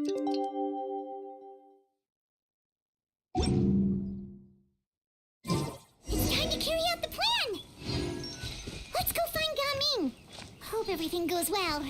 It's time to carry out the plan! Let's go find Gaming! Hope everything goes well.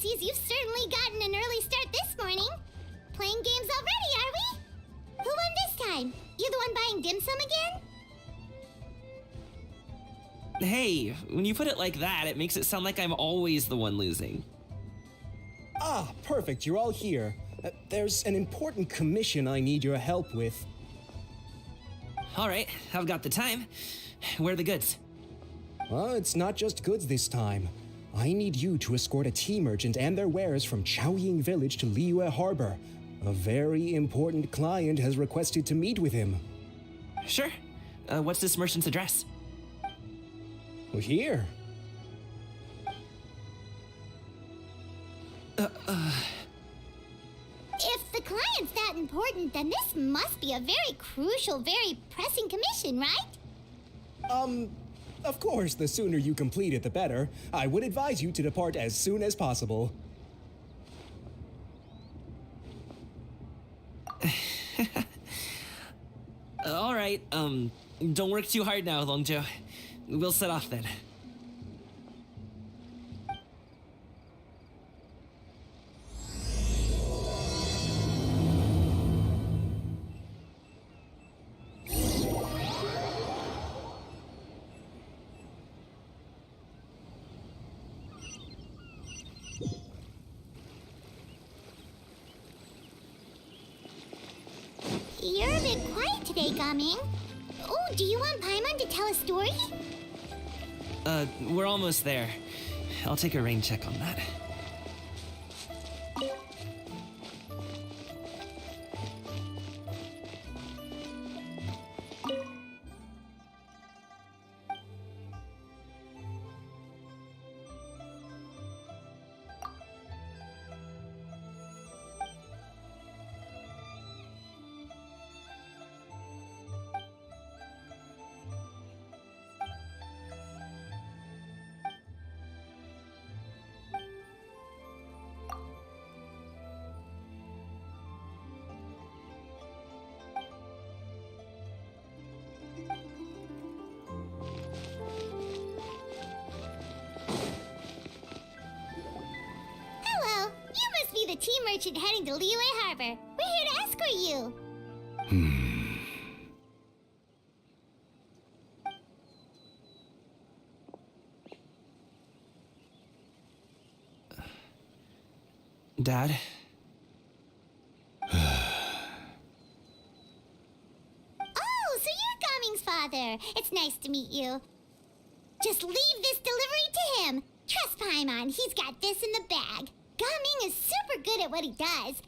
Sees you've certainly gotten an early start this morning. Playing games already, are we? Who won this time? You the one buying dim sum again? Hey, when you put it like that, it makes it sound like I'm always the one losing. Ah, perfect, you're all here. There's an important commission I need your help with. All right, I've got the time. Where are the goods? It's not just goods this time. I need you to escort a tea merchant and their wares from Chaoying Village to Liyue Harbor. A very important client has requested to meet with him. Sure. What's this merchant's address? Here. If the client's that important, then this must be a very crucial, very pressing commission, right? Of course, the sooner you complete it, the better. I would advise you to depart as soon as possible. All right, don't work too hard now, Longjo. We'll set off then. You're a bit quiet today, Gaming. Oh, do you want Paimon to tell a story? We're almost there. I'll take a rain check on that. the tea merchant heading to Liyue Harbor. We're here to escort you. Dad? Oh, so you're Gaming's father. It's nice to meet you. Just leave this delivery to him. Trust Paimon, he's got this in the bag. Gaming is super good at what he does.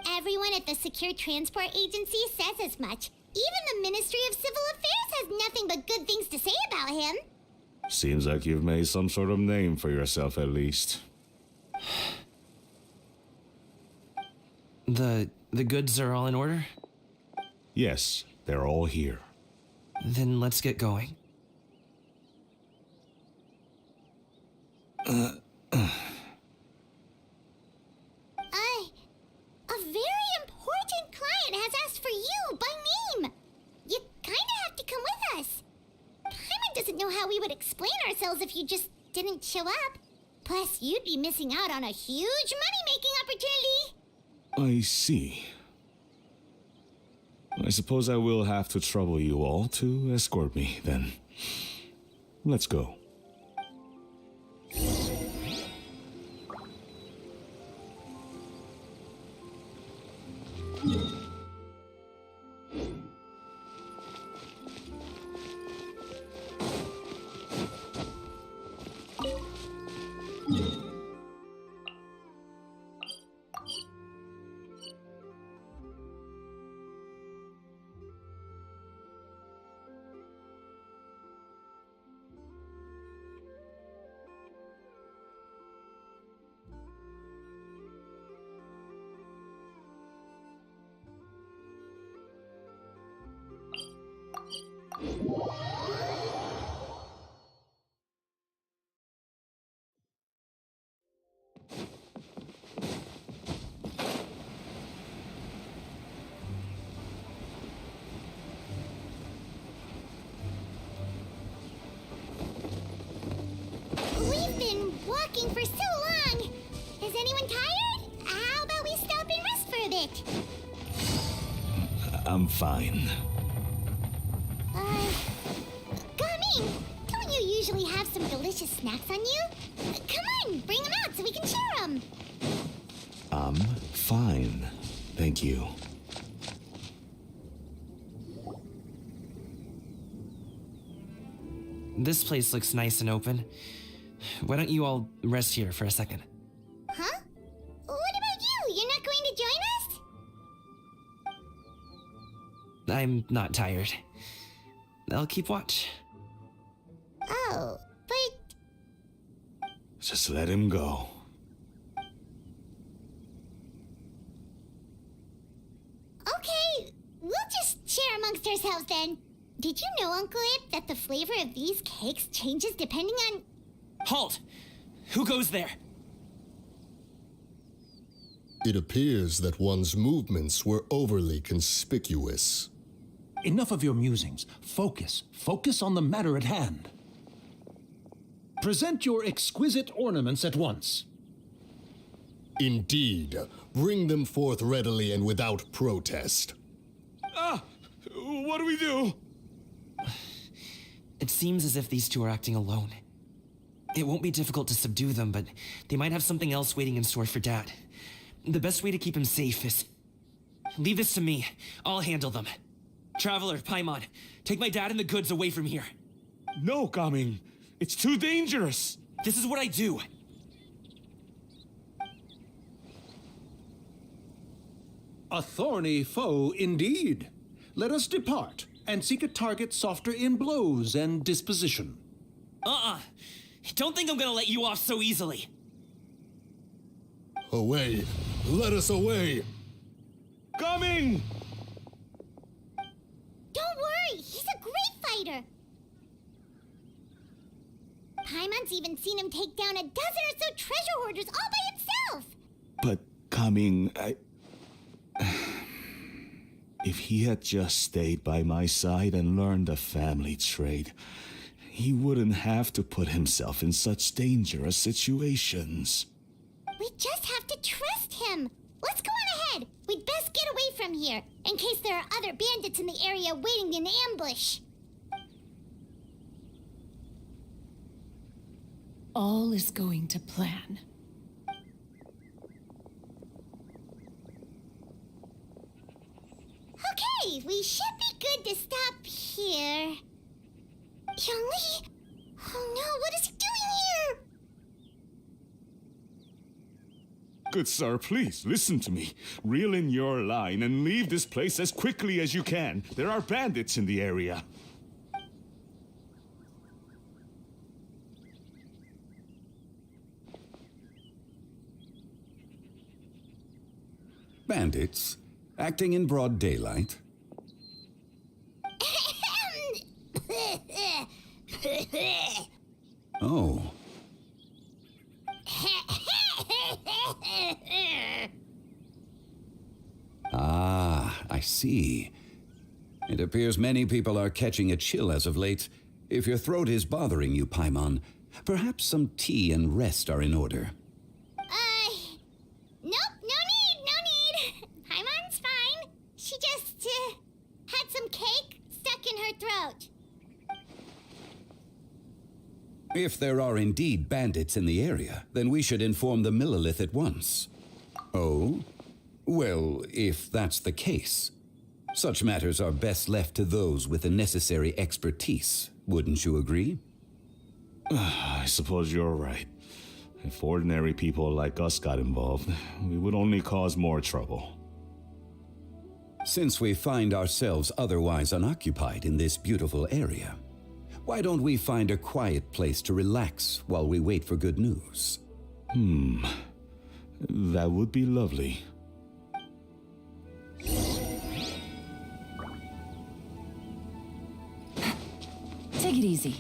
Everyone at the Secure Transport Agency says as much. Even the Ministry of Civil Affairs has nothing but good things to say about him. Seems like you've made some sort of name for yourself at least. The goods are all in order? Yes, they're all here. Then let's get going. A very important client has asked for you by name. You kinda have to come with us. Paimon doesn't know how we would explain ourselves if you just didn't show up. Plus, you'd be missing out on a huge money-making opportunity. I see. I suppose I will have to trouble you all to escort me, then. Let's go. We've been walking for so long. Is anyone tired? How about we stop and rest for a bit? I'm fine. Gaming, don't you usually have some delicious snacks on you? Come on, bring them out so we can share them. I'm fine. Thank you. This place looks nice and open. Why don't you all rest here for a second? Huh? What about you? You're not going to join us? I'm not tired. I'll keep watch. Oh, but Just let him go. okay, we'll just share amongst ourselves then. Did you know, Uncle Ip, that the flavor of these cakes changes depending on... Halt! Who goes there? It appears that one's movements were overly conspicuous. Enough of your musings. Focus. Focus on the matter at hand. Present your exquisite ornaments at once. Indeed, bring them forth readily and without protest. What do we do? It seems as if these two are acting alone. It won't be difficult to subdue them, but they might have something else waiting in store for Dad. The best way to keep him safe is... Leave this to me. I'll handle them. Traveler, Paimon, take my dad and the goods away from here. No, Gaming. It's too dangerous. This is what I do. A thorny foe indeed. Let us depart and seek a target softer in blows and disposition. Don't think I'm gonna let you off so easily. Away! Let us away! Gaming! Don't worry, he's a great fighter. Paimon's even seen him take down a dozen or so treasure hoarders all by himself. But Gaming, if he had just stayed by my side and learned the family trade, he wouldn't have to put himself in such dangerous situations. We just have to trust him. Let's go on ahead. We'd best get away from here, in case there are other bandits in the area waiting in ambush. All is going to plan. Okay, we should be good to stop here. Youngli? Oh no, what is he doing here? Good sir, please listen to me. Reel in your line and leave this place as quickly as you can. There are bandits in the area. Bandits? Acting in broad daylight? Oh. Ah, I see. It appears many people are catching a chill as of late. If your throat is bothering you, Paimon, perhaps some tea and rest are in order. Nope, no need. Paimon's fine. She just, had some cake stuck in her throat. If there are indeed bandits in the area, then we should inform the Millelith at once. Oh? Well, if that's the case, such matters are best left to those with the necessary expertise, wouldn't you agree? I suppose you're right. If ordinary people like us got involved, we would only cause more trouble. Since we find ourselves otherwise unoccupied in this beautiful area, why don't we find a quiet place to relax while we wait for good news? That would be lovely. Take it easy.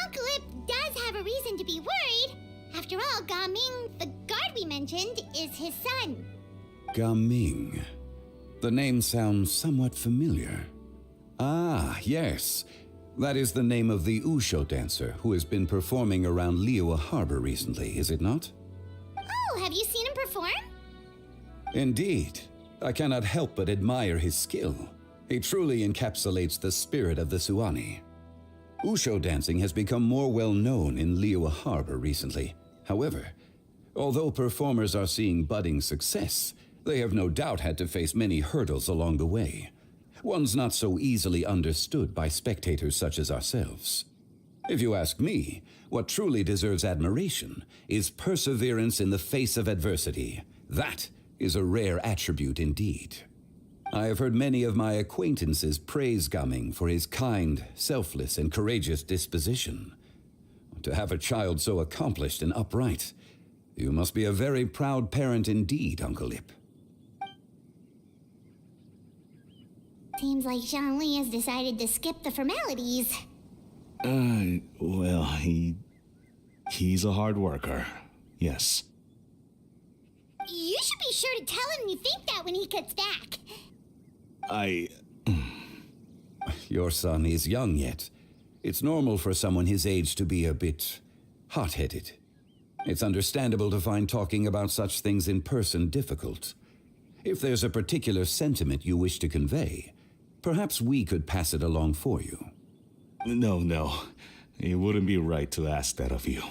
Uncle Ip does have a reason to be worried. After all, Gaming, the guard we mentioned, is his son. Gaming. The name sounds somewhat familiar. Ah, yes. That is the name of the Usho dancer who has been performing around Liyue Harbor recently, is it not? Oh, have you seen him perform? Indeed. I cannot help but admire his skill. He truly encapsulates the spirit of the Suani. Usho dancing has become more well known in Liyue Harbor recently. However, although performers are seeing budding success, they have no doubt had to face many hurdles along the way. One's not so easily understood by spectators such as ourselves. If you ask me, what truly deserves admiration is perseverance in the face of adversity. That is a rare attribute indeed. I have heard many of my acquaintances praise Gaming for his kind, selfless, and courageous disposition. To have a child so accomplished and upright, you must be a very proud parent indeed, Uncle Ip. Seems like Zhongli has decided to skip the formalities. Well, he's a hard worker. Yes. You should be sure to tell him you think that when he gets back. Your son is young yet. It's normal for someone his age to be a bit hot-headed. It's understandable to find talking about such things in person difficult. If there's a particular sentiment you wish to convey, perhaps we could pass it along for you. No. It wouldn't be right to ask that of you.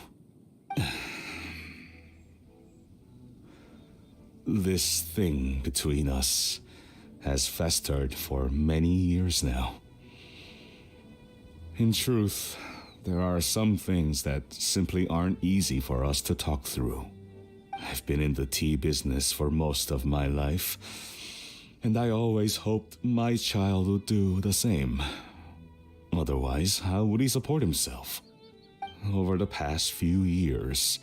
This thing between us has festered for many years now. In truth, there are some things that simply aren't easy for us to talk through. I've been in the tea business for most of my life, and I always hoped my child would do the same. Otherwise, how would he support himself? Over the past few years,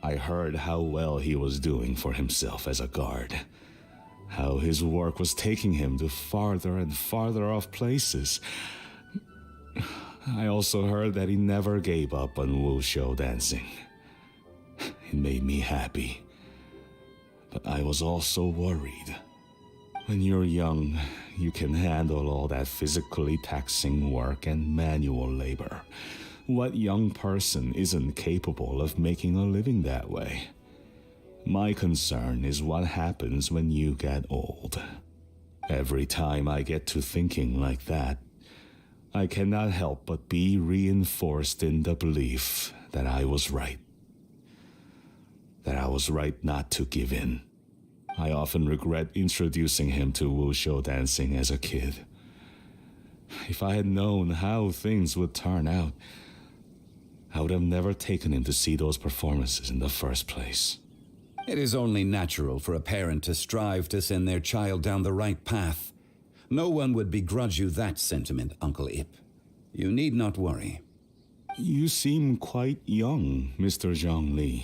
I heard how well he was doing for himself as a guard. How his work was taking him to farther and farther off places. I also heard that he never gave up on wushu dancing. made me happy. But I was also worried. When you're young, you can handle all that physically taxing work and manual labor. What young person isn't capable of making a living that way? My concern is what happens when you get old. Every time I get to thinking like that, I cannot help but be reinforced in the belief that I was right. That I was right not to give in. I often regret introducing him to wushu dancing as a kid. If I had known how things would turn out, I would have never taken him to see those performances in the first place. It is only natural for a parent to strive to send their child down the right path. No one would begrudge you that sentiment, Uncle Ip. You need not worry. You seem quite young, Mr. Zhongli.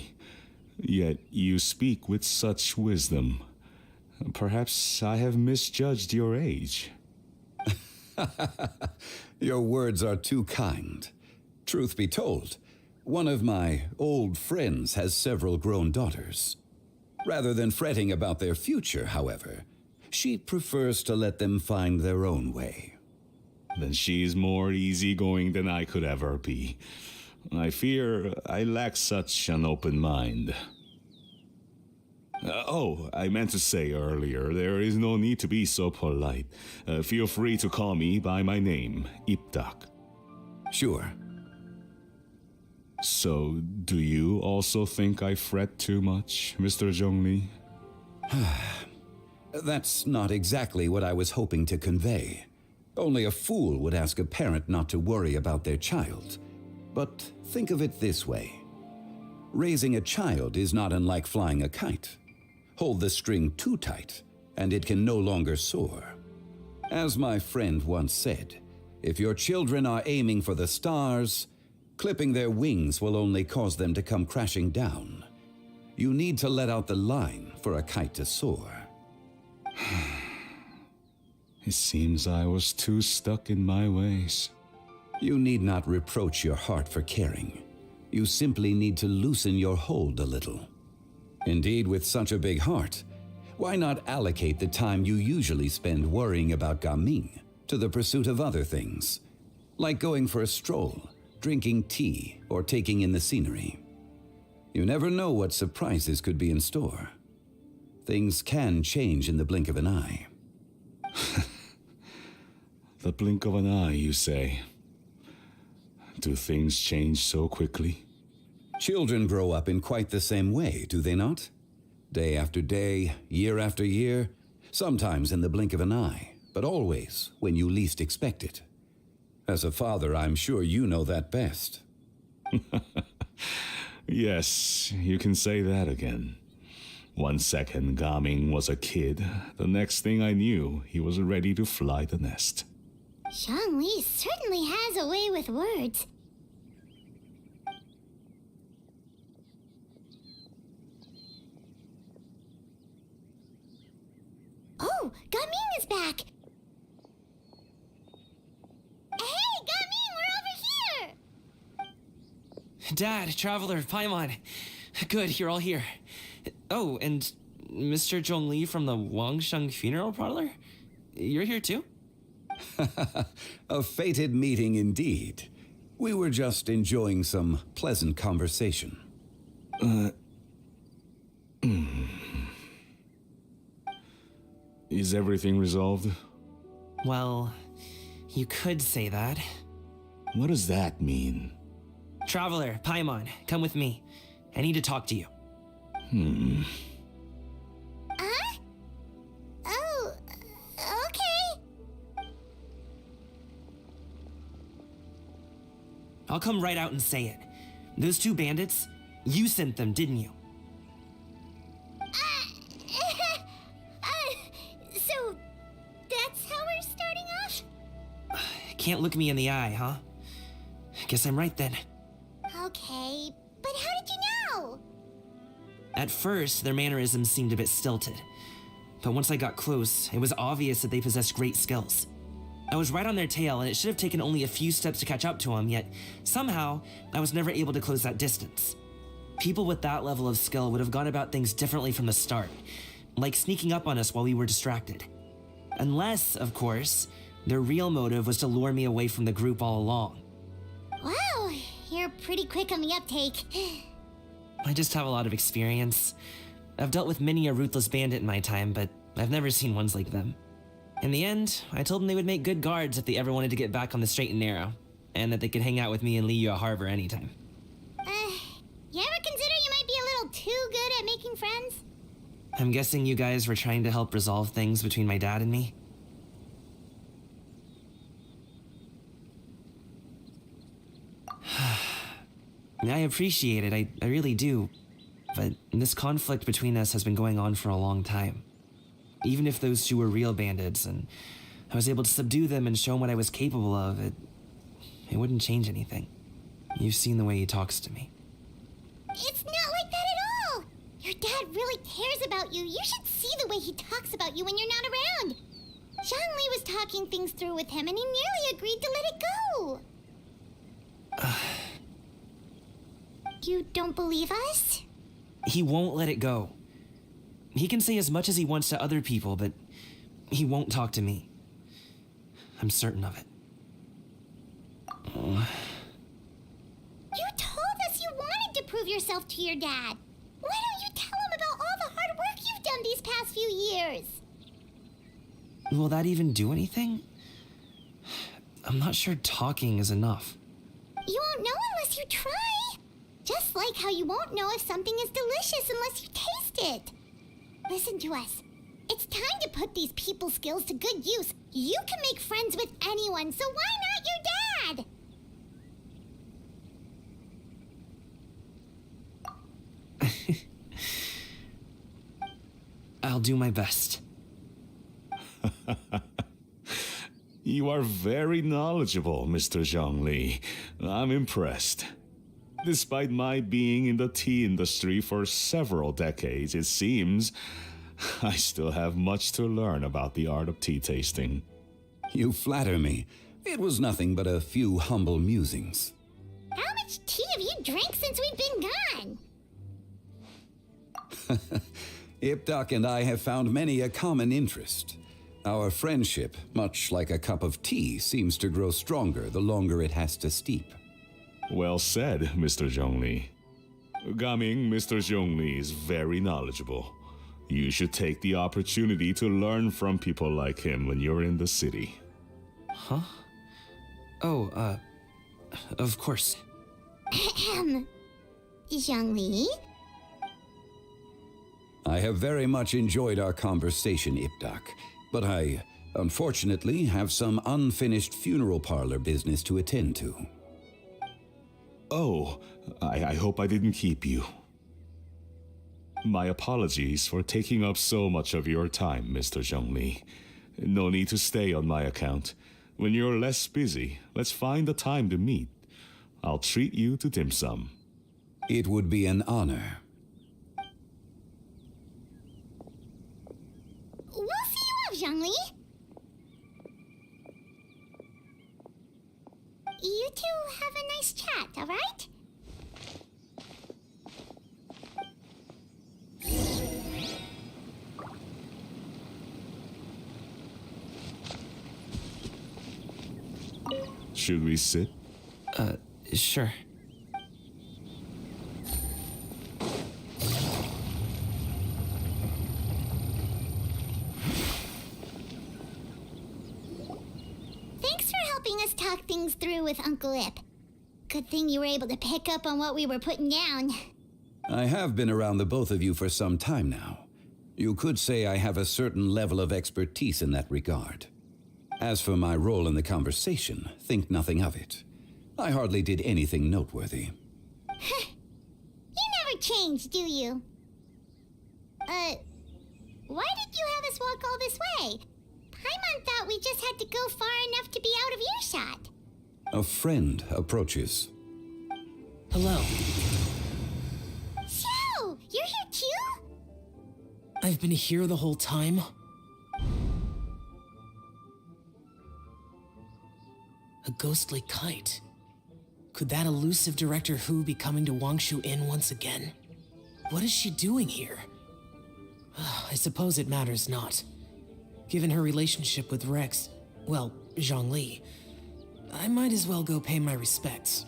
Yet you speak with such wisdom. Perhaps I have misjudged your age. Your words are too kind. Truth be told, one of my old friends has several grown daughters. Rather than fretting about their future, however, she prefers to let them find their own way. Then she's more easygoing than I could ever be. I fear I lack such an open mind. I meant to say earlier, there is no need to be so polite. Feel free to call me by my name, Ipdak. Sure. So, do you also think I fret too much, Mr. Zhongli? That's not exactly what I was hoping to convey. Only a fool would ask a parent not to worry about their child. But think of it this way. Raising a child is not unlike flying a kite. Hold the string too tight, and it can no longer soar. As my friend once said, if your children are aiming for the stars, clipping their wings will only cause them to come crashing down. You need to let out the line for a kite to soar. It seems I was too stuck in my ways. You need not reproach your heart for caring. You simply need to loosen your hold a little. Indeed, with such a big heart, why not allocate the time you usually spend worrying about Gaming to the pursuit of other things, like going for a stroll, drinking tea, or taking in the scenery? You never know what surprises could be in store. Things can change in the blink of an eye. The blink of an eye, you say? Do things change so quickly? Children grow up in quite the same way, do they not? Day after day, year after year, sometimes in the blink of an eye, but always when you least expect it. As a father, I'm sure you know that best. Yes, you can say that again. 1 second Gaming was a kid, the next thing I knew, he was ready to fly the nest. Zhongli certainly has a way with words. Oh, Gaming is back! Hey, Gaming, we're over here! Dad, Traveler, Paimon. Good, you're all here. Oh, and Mr. Zhongli from the Wangsheng Funeral Parlor? You're here too? A fated meeting indeed. We were just enjoying some pleasant conversation. Is everything resolved? Well, you could say that. What does that mean? Traveler, Paimon, come with me. I need to talk to you. Huh? Oh, okay. I'll come right out and say it. Those two bandits, you sent them, didn't you? So that's how we're starting off? Can't look me in the eye, huh? Guess I'm right then. Okay, but how did you know? At first, their mannerisms seemed a bit stilted. But once I got close, it was obvious that they possessed great skills. I was right on their tail, and it should have taken only a few steps to catch up to them, yet somehow, I was never able to close that distance. People with that level of skill would have gone about things differently from the start, like sneaking up on us while we were distracted. Unless, of course, their real motive was to lure me away from the group all along. Wow, you're pretty quick on the uptake. I just have a lot of experience. I've dealt with many a ruthless bandit in my time, but I've never seen ones like them. In the end, I told them they would make good guards if they ever wanted to get back on the straight and narrow, and that they could hang out with me in Liyue Harbor anytime. You ever consider you might be a little too good at making friends? I'm guessing you guys were trying to help resolve things between my dad and me? I appreciate it, I really do. But this conflict between us has been going on for a long time. Even if those two were real bandits and I was able to subdue them and show him what I was capable of, it wouldn't change anything. You've seen the way he talks to me. It's not like that at all! Your dad really cares about you. You should see the way he talks about you when you're not around. Zhongli was talking things through with him and he nearly agreed to let it go. You don't believe us? He won't let it go. He can say as much as he wants to other people, but he won't talk to me. I'm certain of it. You told us you wanted to prove yourself to your dad. Why don't you tell him about all the hard work you've done these past few years? Will that even do anything? I'm not sure talking is enough. You won't know unless you try. Just like how you won't know if something is delicious unless you taste it. Listen to us. It's time to put these people skills to good use. You can make friends with anyone, so why not your dad? I'll do my best. You are very knowledgeable, Mr. Zhongli. I'm impressed. Despite my being in the tea industry for several decades, it seems I still have much to learn about the art of tea tasting. You flatter me. It was nothing but a few humble musings. How much tea have you drank since we've been gone? Ipdak and I have found many a common interest. Our friendship, much like a cup of tea, seems to grow stronger the longer it has to steep. Well said, Mr. Zhongli. Gaming, Mr. Zhongli is very knowledgeable. You should take the opportunity to learn from people like him when you're in the city. Huh? Oh, of course. Zhongli? I have very much enjoyed our conversation, Ipdak, but I, unfortunately, have some unfinished funeral parlor business to attend to. Oh, I hope I didn't keep you. My apologies for taking up so much of your time, Mr. Zhongli. No need to stay on my account. When you're less busy, let's find a time to meet. I'll treat you to dim sum. It would be an honor. We'll see you off, Zhongli. You two have a nice chat, all right? Should we sit? Sure. Thanks for helping us talk things through with Uncle Ip. Good thing you were able to pick up on what we were putting down. I have been around the both of you for some time now. You could say I have a certain level of expertise in that regard. As for my role in the conversation, think nothing of it. I hardly did anything noteworthy. You never change, do you? Why did you have us walk all this way? Paimon thought we just had to go far enough to be out of earshot. A friend approaches. Hello. Xiao, you're here too? I've been here the whole time? A ghostly kite. Could that elusive Director Hu be coming to Wangshu Inn once again? What is she doing here? I suppose it matters not. Given her relationship with Rex, well, Zhongli, I might as well go pay my respects.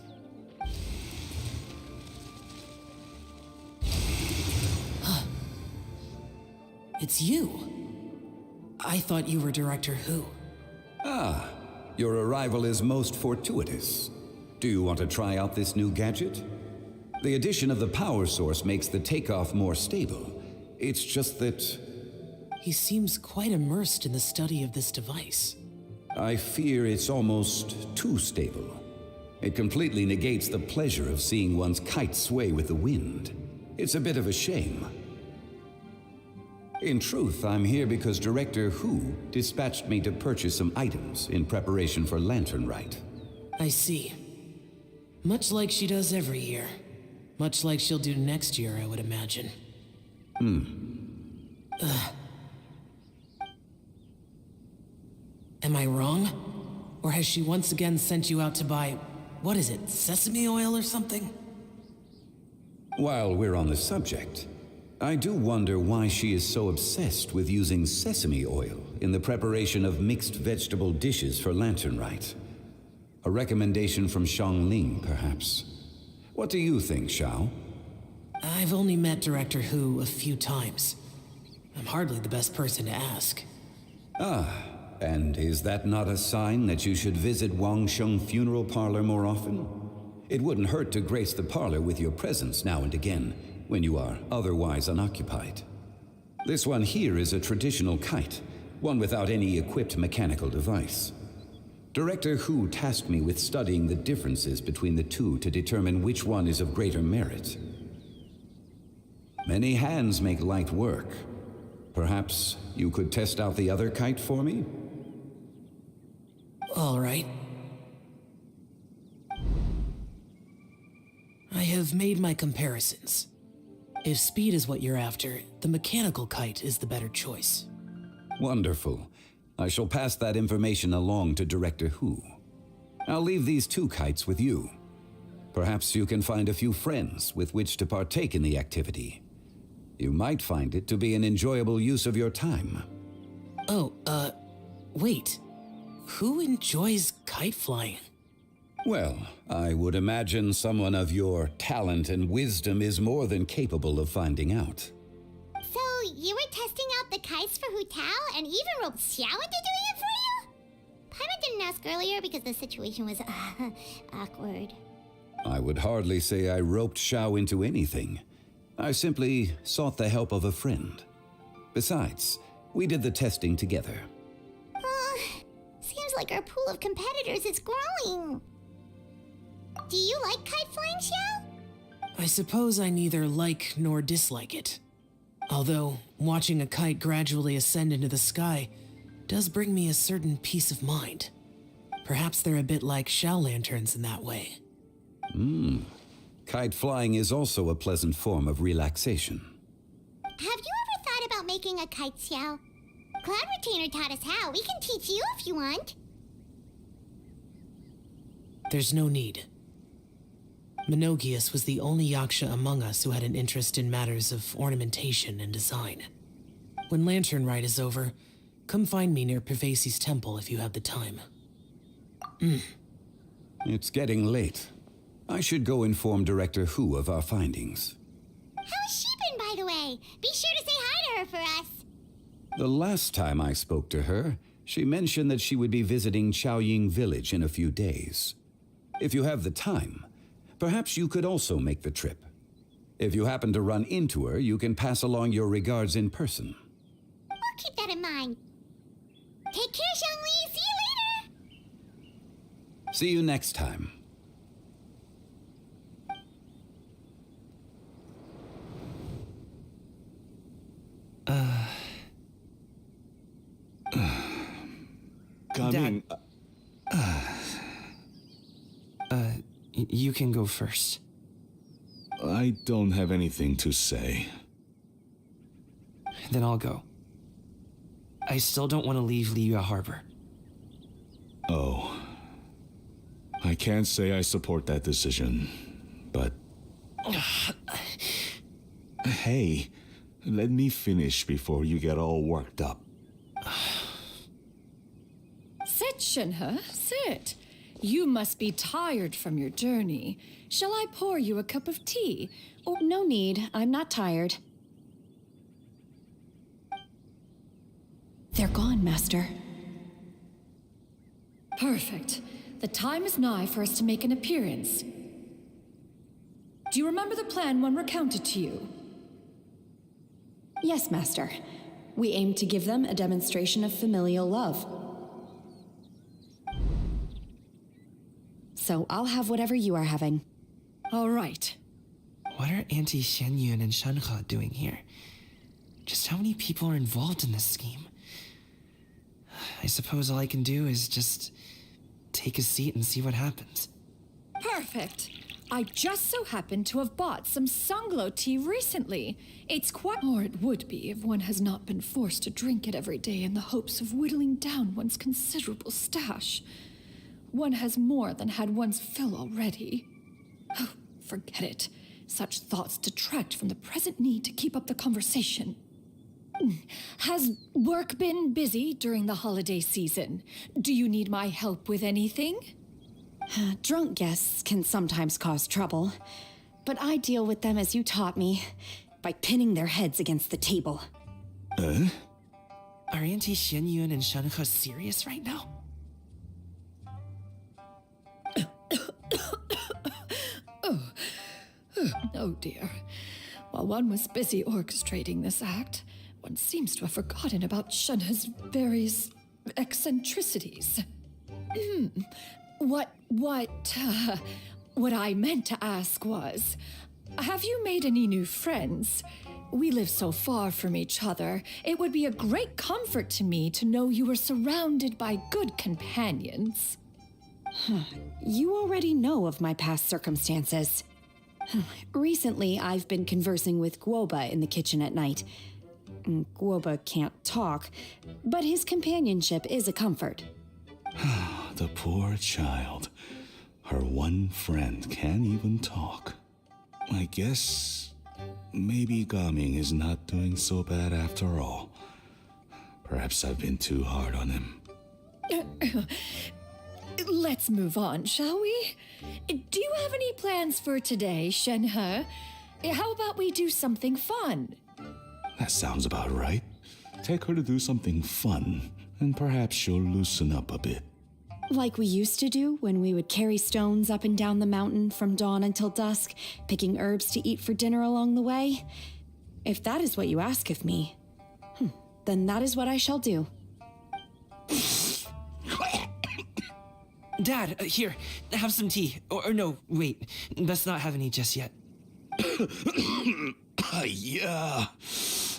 It's you. I thought you were Director Hu. Ah, your arrival is most fortuitous. Do you want to try out this new gadget? The addition of the power source makes the takeoff more stable. It's just that... He seems quite immersed in the study of this device. I fear it's almost too stable. It completely negates the pleasure of seeing one's kite sway with the wind. It's a bit of a shame. In truth, I'm here because Director Hu dispatched me to purchase some items in preparation for Lantern Rite. I see. Much like she does every year. Much like she'll do next year, I would imagine. Am I wrong? Or has she once again sent you out to buy, what is it, sesame oil or something? While we're on the subject, I do wonder why she is so obsessed with using sesame oil in the preparation of mixed vegetable dishes for Lantern Rite. A recommendation from Xiangling, perhaps. What do you think, Xiao? I've only met Director Hu a few times. I'm hardly the best person to ask. And is that not a sign that you should visit Wangsheng Funeral Parlor more often? It wouldn't hurt to grace the parlor with your presence now and again, when you are otherwise unoccupied. This one here is a traditional kite, one without any equipped mechanical device. Director Hu tasked me with studying the differences between the two to determine which one is of greater merit. Many hands make light work. Perhaps you could test out the other kite for me? All right. I have made my comparisons. If speed is what you're after, the mechanical kite is the better choice. Wonderful. I shall pass that information along to Director Hu. I'll leave these two kites with you. Perhaps you can find a few friends with which to partake in the activity. You might find it to be an enjoyable use of your time. Oh, wait. Who enjoys kite flying? Well, I would imagine someone of your talent and wisdom is more than capable of finding out. So, you were testing out the kites for Hu Tao and even roped Xiao into doing it for you? Paimon didn't ask earlier because the situation was, awkward. I would hardly say I roped Xiao into anything. I simply sought the help of a friend. Besides, we did the testing together. Seems like our pool of competitors is growing. Do you like kite flying, Xiao? I suppose I neither like nor dislike it. Although, watching a kite gradually ascend into the sky does bring me a certain peace of mind. Perhaps they're a bit like Xiao lanterns in that way. Kite flying is also a pleasant form of relaxation. Have you ever thought about making a kite, Xiao? Cloud Retainer taught us how. We can teach you if you want. There's no need. Menogias was the only Yaksha among us who had an interest in matters of ornamentation and design. When Lantern Rite is over, come find me near Pervasi's temple if you have the time. It's getting late. I should go inform Director Hu of our findings. How's she been, by the way? Be sure to say hi to her for us. The last time I spoke to her, she mentioned that she would be visiting Chaoying Village in a few days. If you have the time, perhaps you could also make the trip. If you happen to run into her, you can pass along your regards in person. We'll keep that in mind. Take care, Xiangli. See you later. See you next time. Coming. You can go first. I don't have anything to say. Then I'll go. I still don't want to leave Liyue Harbor. Oh. I can't say I support that decision, but... Hey, let me finish before you get all worked up. Sit, Shenhe, sit. You must be tired from your journey. Shall I pour you a cup of tea? Oh, no need. I'm not tired. They're gone, Master. Perfect. The time is nigh for us to make an appearance. Do you remember the plan one recounted to you? Yes, Master. We aim to give them a demonstration of familial love. So I'll have whatever you are having. All right. What are Auntie Xianyun and Shenhe doing here? Just how many people are involved in this scheme? I suppose all I can do is just take a seat and see what happens. Perfect. I just so happen to have bought some Sunglow tea recently. It's quite... Or it would be if one has not been forced to drink it every day in the hopes of whittling down one's considerable stash. One has more than had one's fill already. Oh, forget it. Such thoughts detract from the present need to keep up the conversation. Has work been busy during the holiday season? Do you need my help with anything? Drunk guests can sometimes cause trouble, but I deal with them as you taught me, by pinning their heads against the table. Are Auntie Xianyun and Shenhe serious right now? Oh dear. While one was busy orchestrating this act, one seems to have forgotten about Shenhe's various eccentricities. What I meant to ask was, have you made any new friends? We live so far from each other, it would be a great comfort to me to know you were surrounded by good companions. You already know of my past circumstances. Recently, I've been conversing with Guoba in the kitchen at night. Guoba can't talk, but his companionship is a comfort. The poor child. Her one friend can't even talk. I guess maybe Gaming is not doing so bad after all. Perhaps I've been too hard on him. Let's move on, shall we? Do you have any plans for today, Shenhe? How about we do something fun? That sounds about right. Take her to do something fun, and perhaps she'll loosen up a bit. Like we used to do when we would carry stones up and down the mountain from dawn until dusk, picking herbs to eat for dinner along the way? If that is what you ask of me, then that is what I shall do. Dad, here, have some tea. Or no, wait, let's not have any just yet. Yeah.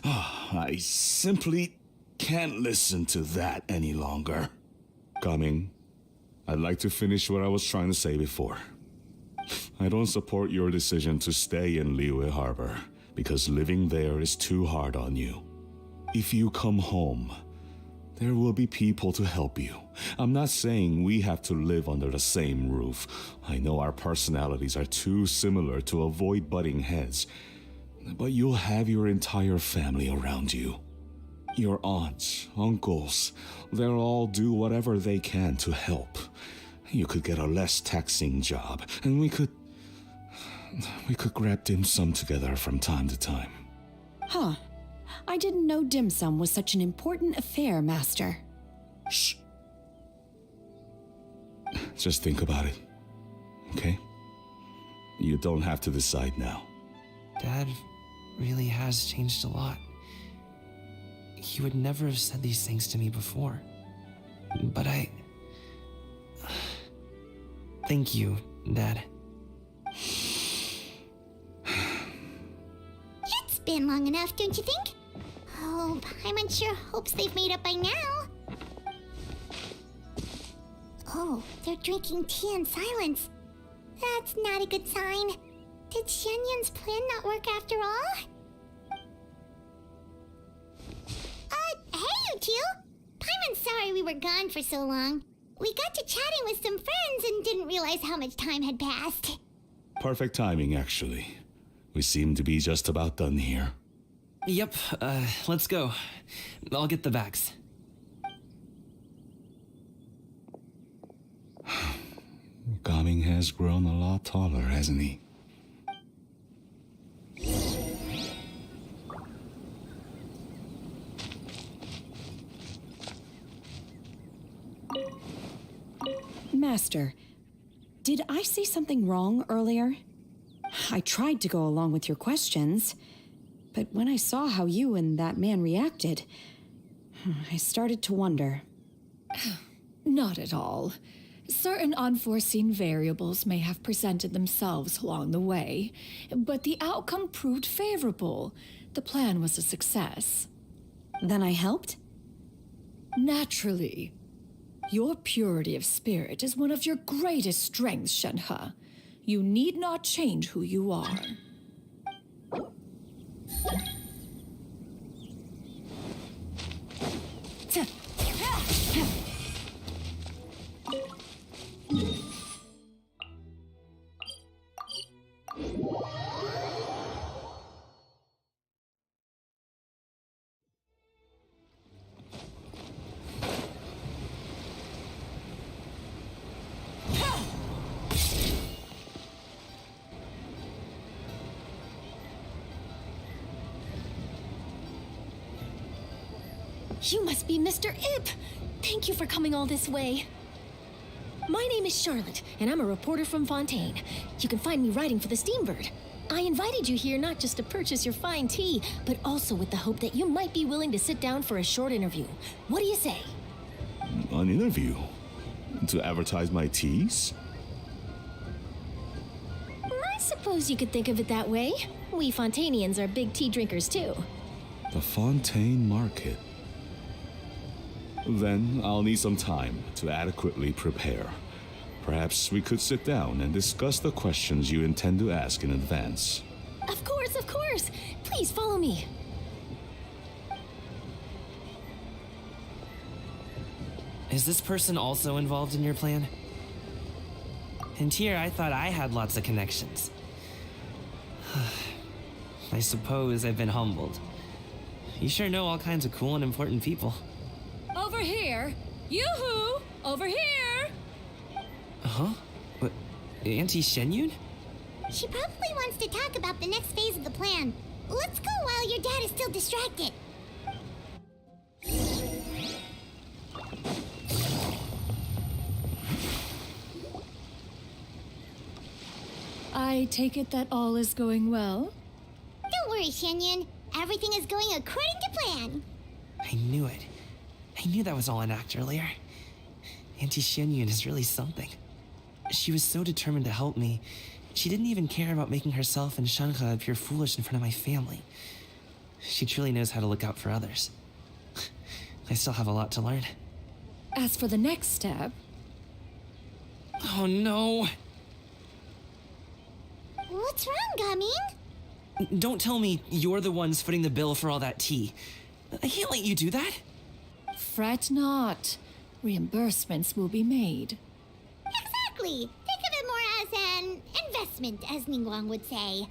I simply can't listen to that any longer. Coming, I'd like to finish what I was trying to say before. I don't support your decision to stay in Liyue Harbor, because living there is too hard on you. If you come home, there will be people to help you. I'm not saying we have to live under the same roof. I know our personalities are too similar to avoid butting heads. But you'll have your entire family around you. Your aunts, uncles, they'll all do whatever they can to help. You could get a less taxing job, and we could grab dim sum together from time to time. Huh. I didn't know dim sum was such an important affair, Master. Shh. Just think about it, okay? You don't have to decide now. Dad really has changed a lot. He would never have said these things to me before. But thank you, Dad. It's been long enough, don't you think? Oh, Paimon sure hopes they've made up by now. Oh, they're drinking tea in silence. That's not a good sign. Did Xianyun's plan not work after all? Hey, you two! Paimon's sorry we were gone for so long. We got to chatting with some friends and didn't realize how much time had passed. Perfect timing, actually. We seem to be just about done here. Yep, let's go. I'll get the bags. Gaming has grown a lot taller, hasn't he? Master, did I see something wrong earlier? I tried to go along with your questions, but when I saw how you and that man reacted, I started to wonder. Not at all. Certain unforeseen variables may have presented themselves along the way, but the outcome proved favorable. The plan was a success. Then I helped? Naturally. Your purity of spirit is one of your greatest strengths, Shenhe. You need not change who you are. You must be Mr. Ip! Thank you for coming all this way. My name is Charlotte, and I'm a reporter from Fontaine. You can find me writing for the Steambird. I invited you here not just to purchase your fine tea, but also with the hope that you might be willing to sit down for a short interview. What do you say? An interview? To advertise my teas? I suppose you could think of it that way. We Fontainians are big tea drinkers, too. The Fontaine Market. Then I'll need some time to adequately prepare. Perhaps we could sit down and discuss the questions you intend to ask in advance. Of course, of course! Please follow me. Is this person also involved in your plan? And here I thought I had lots of connections. I suppose I've been humbled. You sure know all kinds of cool and important people. Over here! Yoo-hoo! Over here! Huh? What? Auntie Shenyun? She probably wants to talk about the next phase of the plan. Let's go while your dad is still distracted. I take it that all is going well? Don't worry, Shenyun. Everything is going according to plan. I knew it. I knew that was all an act earlier. Auntie Shenyun is really something. She was so determined to help me. She didn't even care about making herself and Shenhe appear foolish in front of my family. She truly knows how to look out for others. I still have a lot to learn. As for the next step... Oh no! What's wrong, Gaming? Don't tell me you're the ones footing the bill for all that tea. I can't let you do that. Fret not. Reimbursements will be made. Exactly. Think of it more as an investment, as Ningguang would say.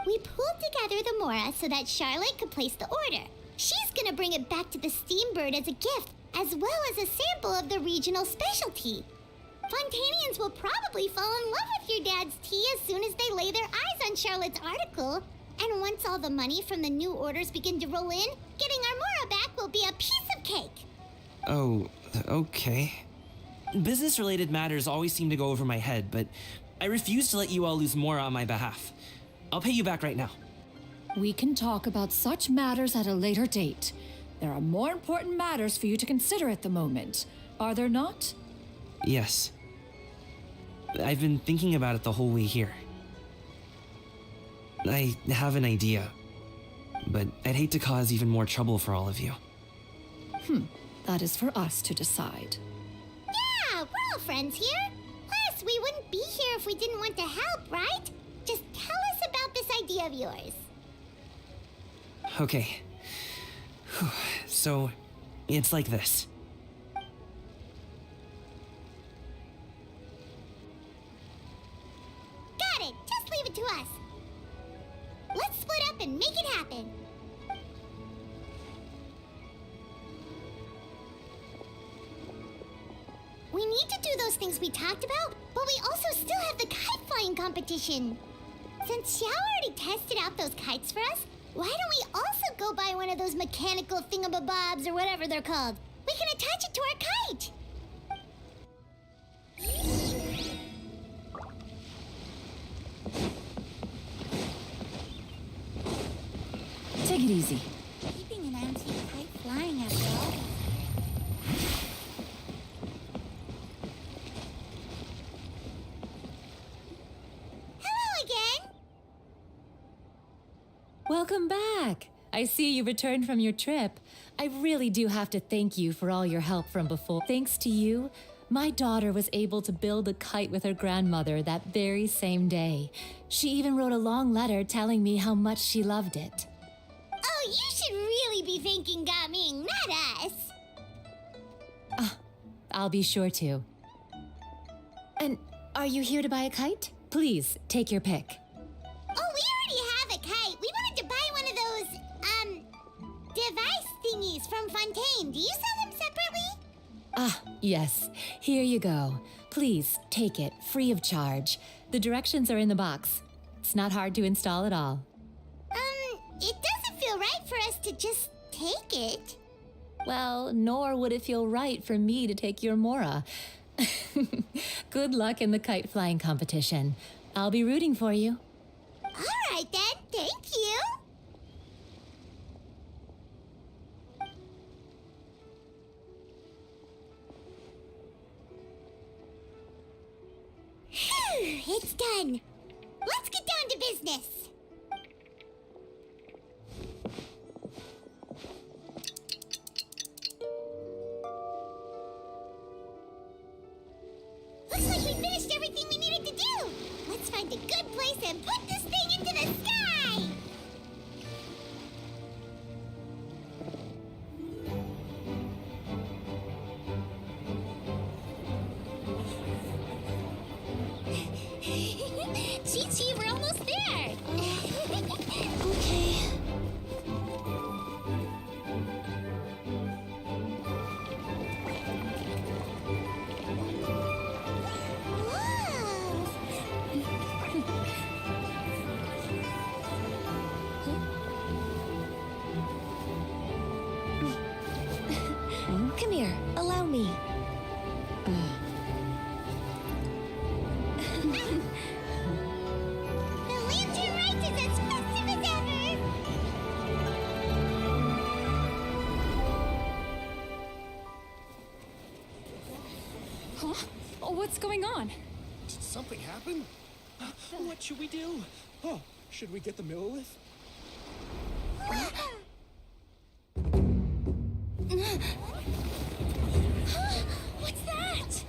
We pooled together the Mora so that Charlotte could place the order. She's gonna bring it back to the Steambird as a gift, as well as a sample of the regional specialty. Fontainians will probably fall in love with your dad's tea as soon as they lay their eyes on Charlotte's article. And once all the money from the new orders begin to roll in, getting our Mora back will be a piece of cake. Oh, okay. Business-related matters always seem to go over my head, but I refuse to let you all lose more on my behalf. I'll pay you back right now. We can talk about such matters at a later date. There are more important matters for you to consider at the moment, are there not? Yes. I've been thinking about it the whole way here. I have an idea, but I'd hate to cause even more trouble for all of you. That is for us to decide. Yeah, we're all friends here. Plus, we wouldn't be here if we didn't want to help, right? Just tell us about this idea of yours. Okay. So, it's like this. need to do those things we talked about, but we also still have the kite flying competition. Since Xiao already tested out those kites for us, why don't we also go buy one of those mechanical thingamabobs or whatever they're called? We can attach it to our kite. Take it easy. Keeping an antique kite flying after all. Hello again. Welcome back. I see you returned from your trip. I really do have to thank you for all your help from before. Thanks to you, my daughter was able to build a kite with her grandmother that very same day. She even wrote a long letter telling me how much she loved it. Oh, you should really be thanking Gaming, not us. I'll be sure to. And are you here to buy a kite? Please, take your pick. Oh, we already have a kite. We wanted to buy one of those, device thingies from Fontaine. Do you sell them separately? Yes. Here you go. Please, take it, free of charge. The directions are in the box. It's not hard to install at all. It doesn't feel right for us to just take it. Well, nor would it feel right for me to take your Mora. Good luck in the kite flying competition. I'll be rooting for you. All right, then. Thank you. Phew, it's done. Let's get down to business. Looks like we finished everything we needed to do. Let's find a good place and put this thing into the sky. Chi-Chi, we're almost there. Okay. Come here, allow me. The lantern rite is as festive as ever. Huh? Oh, what's going on? Did something happen? What should we do? Oh, should we get the Millilith? What's that?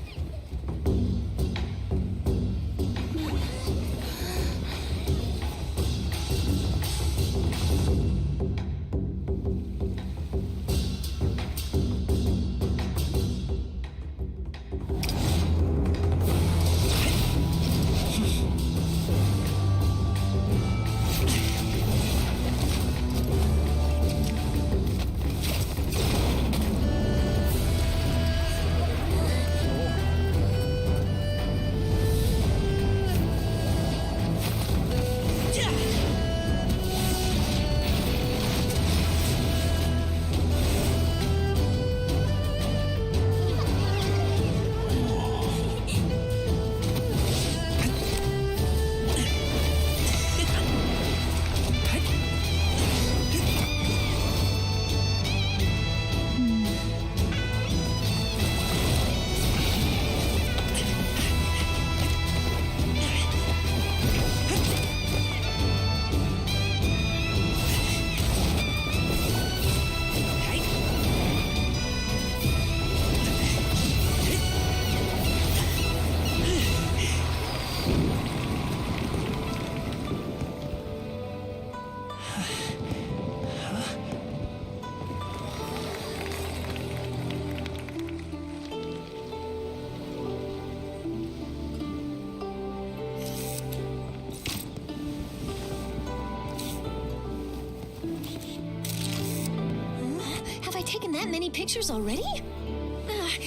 taken that many pictures already?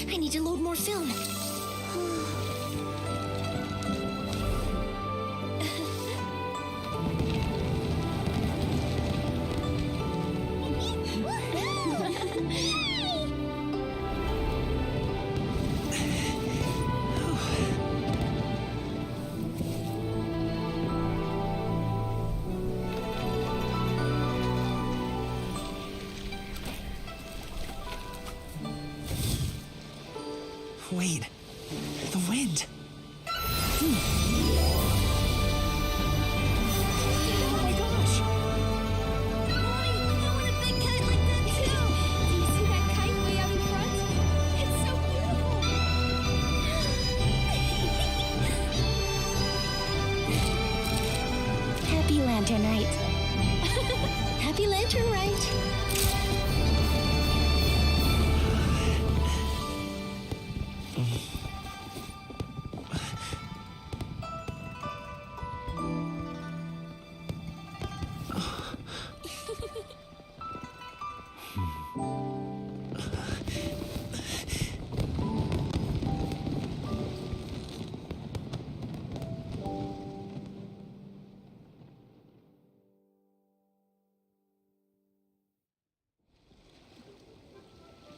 I need to load more film. Wait. The wind. Oh my gosh! Mommy, I want a big kite like that too! Do you see that kite way out in front? It's so beautiful! Happy Lantern Rite. Happy Lantern Rite!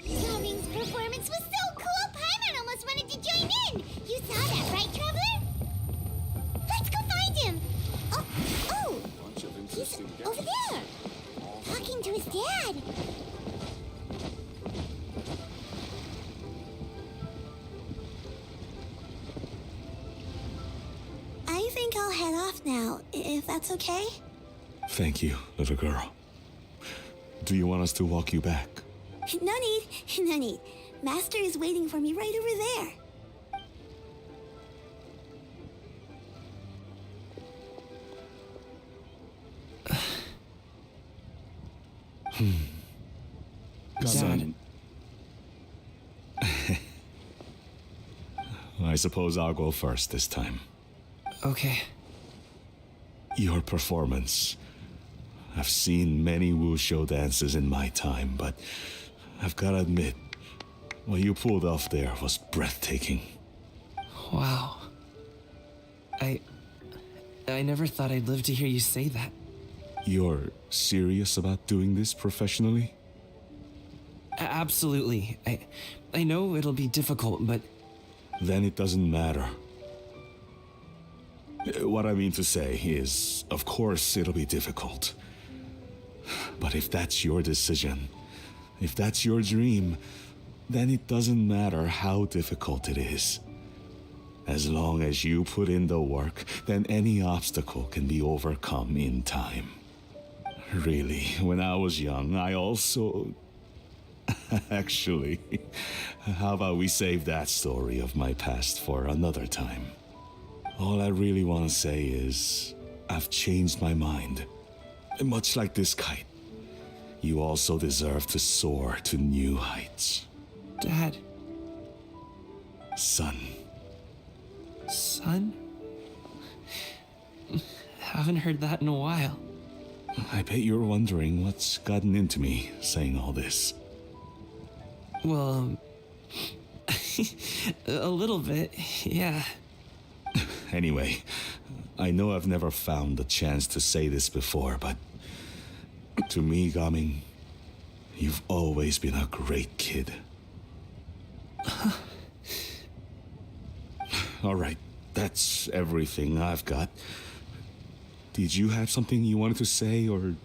Gaming's performance was so cool, Paimon almost wanted to join in. You saw that, right, Traveler? Let's go find him. Oh, he's over there, talking to his dad. I think I'll head off now, if that's okay. Thank you, little girl. Do you want us to walk you back? No need, no need. Master is waiting for me right over there. Dad. I suppose I'll go first this time. Okay. Your performance. I've seen many wushou dances in my time, but I've gotta admit, what you pulled off there was breathtaking. Wow. I never thought I'd live to hear you say that. You're serious about doing this professionally? Absolutely. I know it'll be difficult, but Then it doesn't matter. What I mean to say is, of course it'll be difficult. But if that's your decision, if that's your dream, then it doesn't matter how difficult it is. As long as you put in the work, then any obstacle can be overcome in time. Really, when I was young, I also... Actually, how about we save that story of my past for another time? All I really want to say is, I've changed my mind. Much like this kite, you also deserve to soar to new heights. Dad. Son. Son? Haven't heard that in a while. I bet you're wondering what's gotten into me saying all this. Well, a little bit, yeah. Anyway, I know I've never found the chance to say this before, but to me, Gaming, you've always been a great kid. All right, that's everything I've got. Did you have something you wanted to say, or...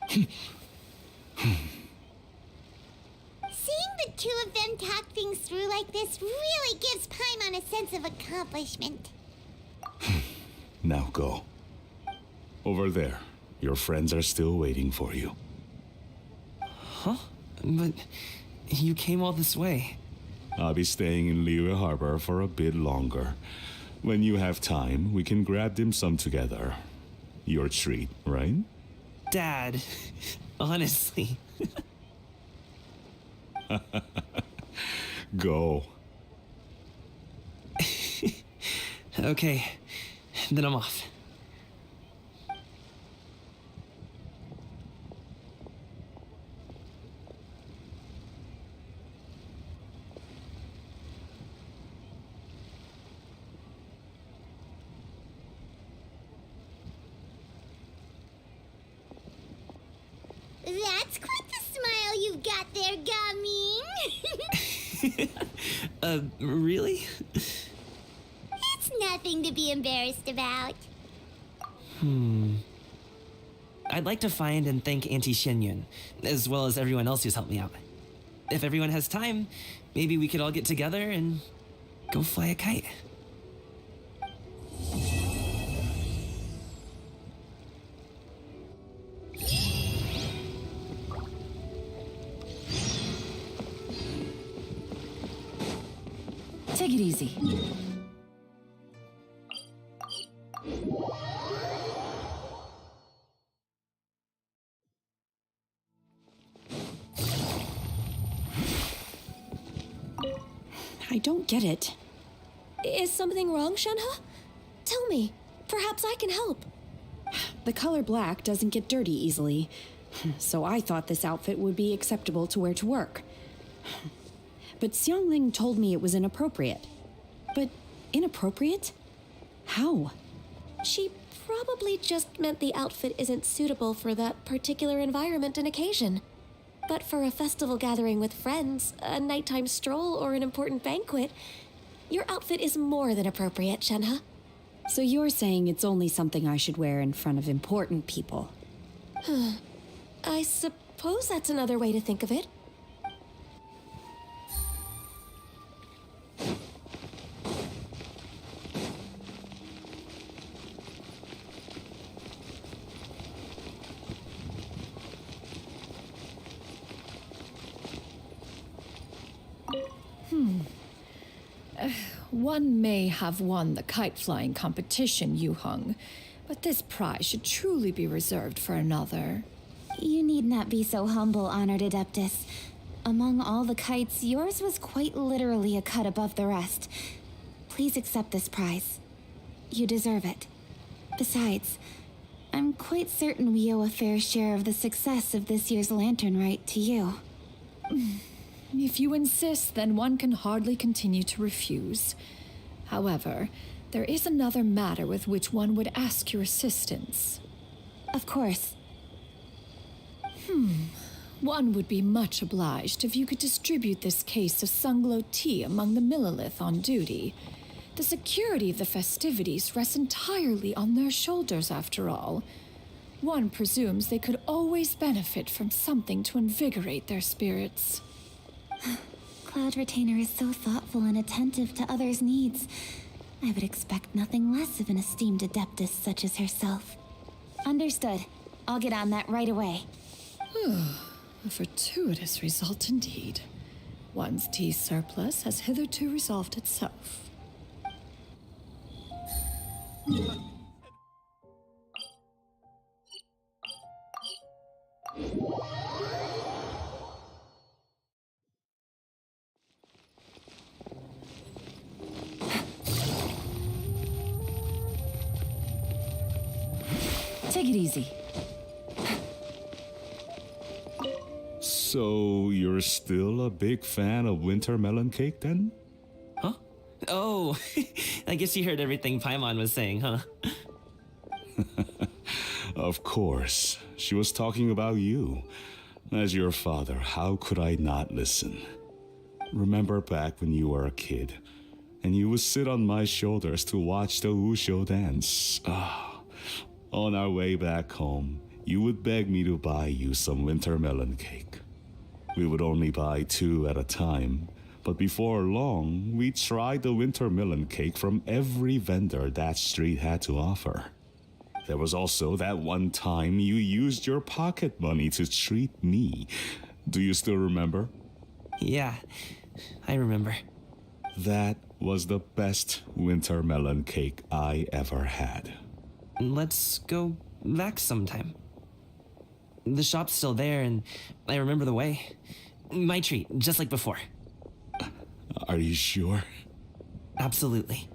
Seeing the two of them talk things through like this really gives Paimon a sense of accomplishment. Now go. Over there. Your friends are still waiting for you. Huh? But you came all this way. I'll be staying in Liyue Harbor for a bit longer. When you have time, we can grab dim sum together. Your treat, right? Dad, honestly. Go. Okay, then I'm off. That's quite the smile you've got there, Gaming. Really? It's nothing to be embarrassed about. I'd like to find and thank Auntie Xianyun, as well as everyone else who's helped me out. If everyone has time, maybe we could all get together and go fly a kite. Take it easy. I don't get it. Is something wrong, Shenhe? Tell me. Perhaps I can help. The color black doesn't get dirty easily, so I thought this outfit would be acceptable to wear to work. But Xiangling told me it was inappropriate. But inappropriate? How? She probably just meant the outfit isn't suitable for that particular environment and occasion. But for a festival gathering with friends, a nighttime stroll, or an important banquet, your outfit is more than appropriate, Shenhe. So you're saying it's only something I should wear in front of important people? I suppose that's another way to think of it. One may have won the kite-flying competition, Yu Heng, but this prize should truly be reserved for another. You need not be so humble, honored Adeptus. Among all the kites, yours was quite literally a cut above the rest. Please accept this prize. You deserve it. Besides, I'm quite certain we owe a fair share of the success of this year's lantern rite to you. If you insist, then one can hardly continue to refuse. However, there is another matter with which one would ask your assistance. Of course. One would be much obliged if you could distribute this case of Sunglow tea among the Millelith on duty. The security of the festivities rests entirely on their shoulders, after all. One presumes they could always benefit from something to invigorate their spirits. Cloud Retainer is so thoughtful and attentive to others' needs. I would expect nothing less of an esteemed Adeptus such as herself. Understood. I'll get on that right away. A fortuitous result indeed. One's tea surplus has hitherto resolved itself. Take it easy. So, you're still a big fan of winter melon cake then? Huh? Oh, I guess you heard everything Paimon was saying, huh? Of course. She was talking about you. As your father, how could I not listen? Remember back when you were a kid, and you would sit on my shoulders to watch the Wushu dance. On our way back home, you would beg me to buy you some winter melon cake. We would only buy 2 at a time, but before long, we tried the winter melon cake from every vendor that street had to offer. There was also that one time you used your pocket money to treat me. Do you still remember? Yeah, I remember. That was the best winter melon cake I ever had. Let's go back sometime. The shop's still there, and I remember the way. My treat, just like before. Are you sure? Absolutely.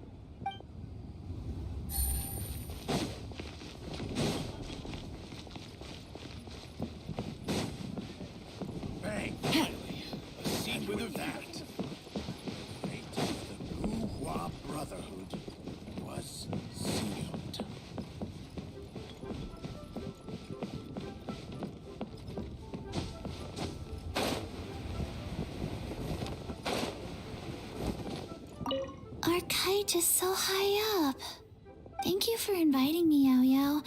Bang! Finally, a scene with that. The fate of the Wuhua Brotherhood was sealed. Our kite is so high up. Thank you for inviting me, Yao Yao.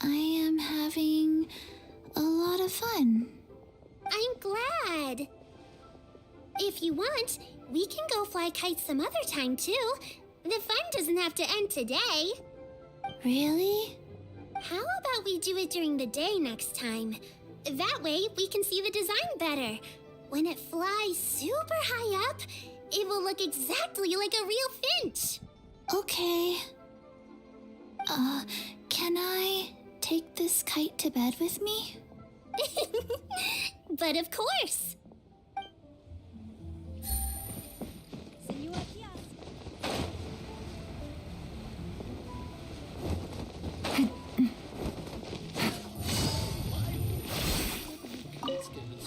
I am having a lot of fun. I'm glad. If you want, we can go fly kites some other time too. The fun doesn't have to end today. Really? How about we do it during the day next time? That way we can see the design better. When it flies super high up, it will look exactly like a real finch. Okay. Can I take this kite to bed with me? But of course.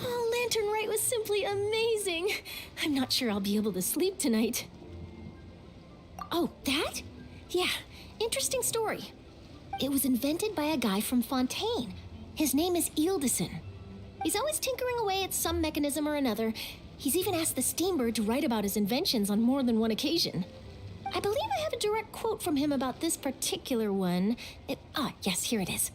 Oh, Lantern Rite was simply amazing. I'm not sure I'll be able to sleep tonight. Oh, that? Yeah, interesting story. It was invented by a guy from Fontaine. His name is Ildison. He's always tinkering away at some mechanism or another. He's even asked the Steambird to write about his inventions on more than one occasion. I believe I have a direct quote from him about this particular one. Yes, here it is.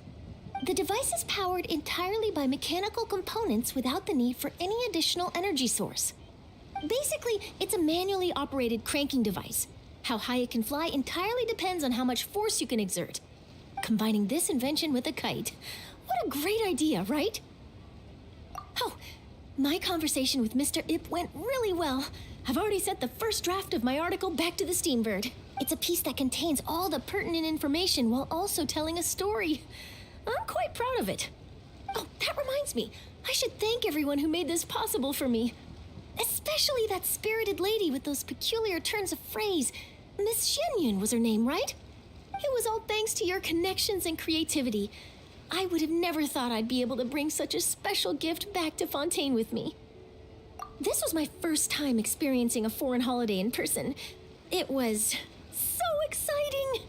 The device is powered entirely by mechanical components without the need for any additional energy source. Basically, it's a manually operated cranking device. How high it can fly entirely depends on how much force you can exert. Combining this invention with a kite. What a great idea, right? Oh, my conversation with Mr. Ip went really well. I've already sent the first draft of my article back to the Steambird. It's a piece that contains all the pertinent information while also telling a story. I'm quite proud of it. Oh, that reminds me. I should thank everyone who made this possible for me. Especially that spirited lady with those peculiar turns of phrase. Miss Shenyun was her name, right? It was all thanks to your connections and creativity. I would have never thought I'd be able to bring such a special gift back to Fontaine with me. This was my first time experiencing a foreign holiday in person. It was so exciting!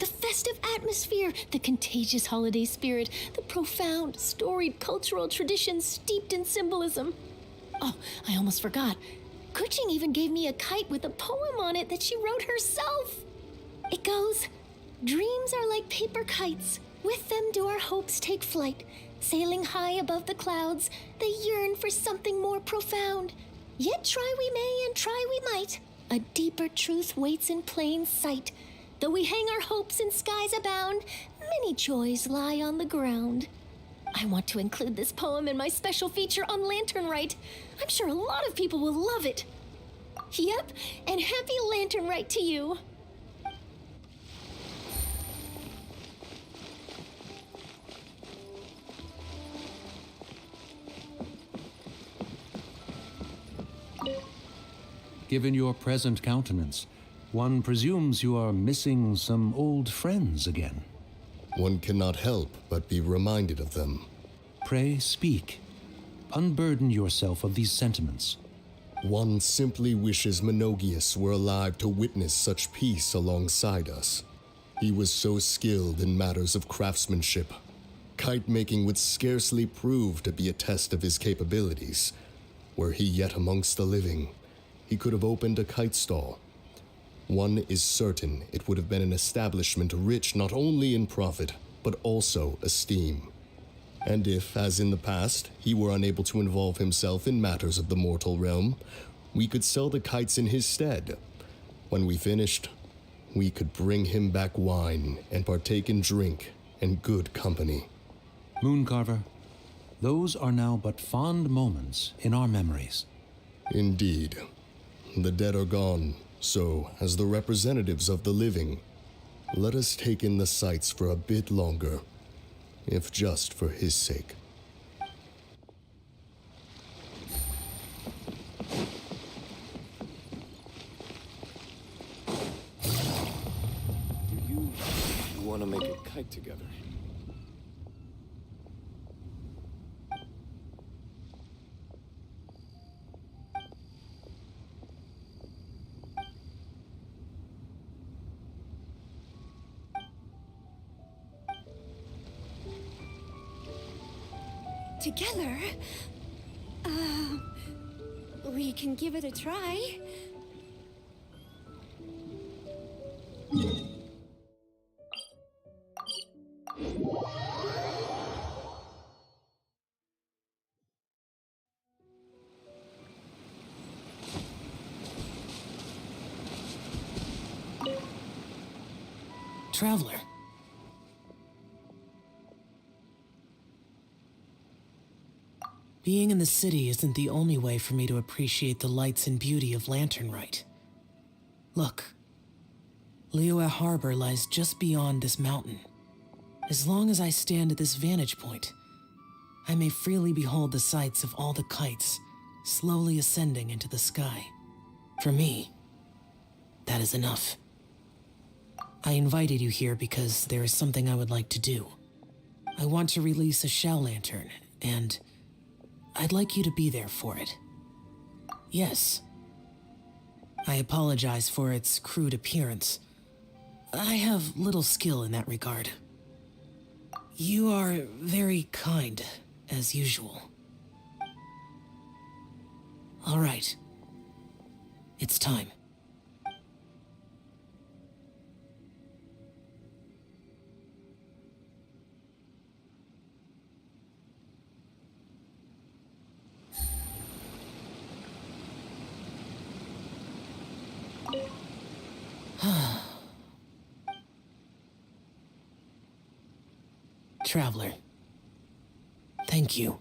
The festive atmosphere, the contagious holiday spirit, the profound, storied cultural traditions steeped in symbolism. Oh, I almost forgot. Kuching even gave me a kite with a poem on it that she wrote herself. It goes, "Dreams are like paper kites. With them do our hopes take flight. Sailing high above the clouds, they yearn for something more profound. Yet try we may and try we might. A deeper truth waits in plain sight. Though we hang our hopes in skies abound, many joys lie on the ground." I want to include this poem in my special feature on Lantern Rite. I'm sure a lot of people will love it. Yep, and happy Lantern Rite to you. Given your present countenance, one presumes you are missing some old friends again. One cannot help but be reminded of them. Pray speak. Unburden yourself of these sentiments. One simply wishes Menogius were alive to witness such peace alongside us. He was so skilled in matters of craftsmanship. Kite making would scarcely prove to be a test of his capabilities. Were he yet amongst the living, he could have opened a kite stall. One is certain it would have been an establishment rich not only in profit, but also esteem. And if, as in the past, he were unable to involve himself in matters of the mortal realm, we could sell the kites in his stead. When we finished, we could bring him back wine and partake in drink and good company. Mooncarver, those are now but fond moments in our memories. Indeed. The dead are gone, so, as the representatives of the living, let us take in the sights for a bit longer, if just for his sake. Do you want to make a kite together? Together? We can give it a try. Traveler. Being in the city isn't the only way for me to appreciate the lights and beauty of Lantern Rite. Look, Liyue Harbor lies just beyond this mountain. As long as I stand at this vantage point, I may freely behold the sights of all the kites slowly ascending into the sky. For me, that is enough. I invited you here because there is something I would like to do. I want to release a shell lantern, and I'd like you to be there for it. Yes. I apologize for its crude appearance. I have little skill in that regard. You are very kind, as usual. All right. It's time. Traveler, thank you.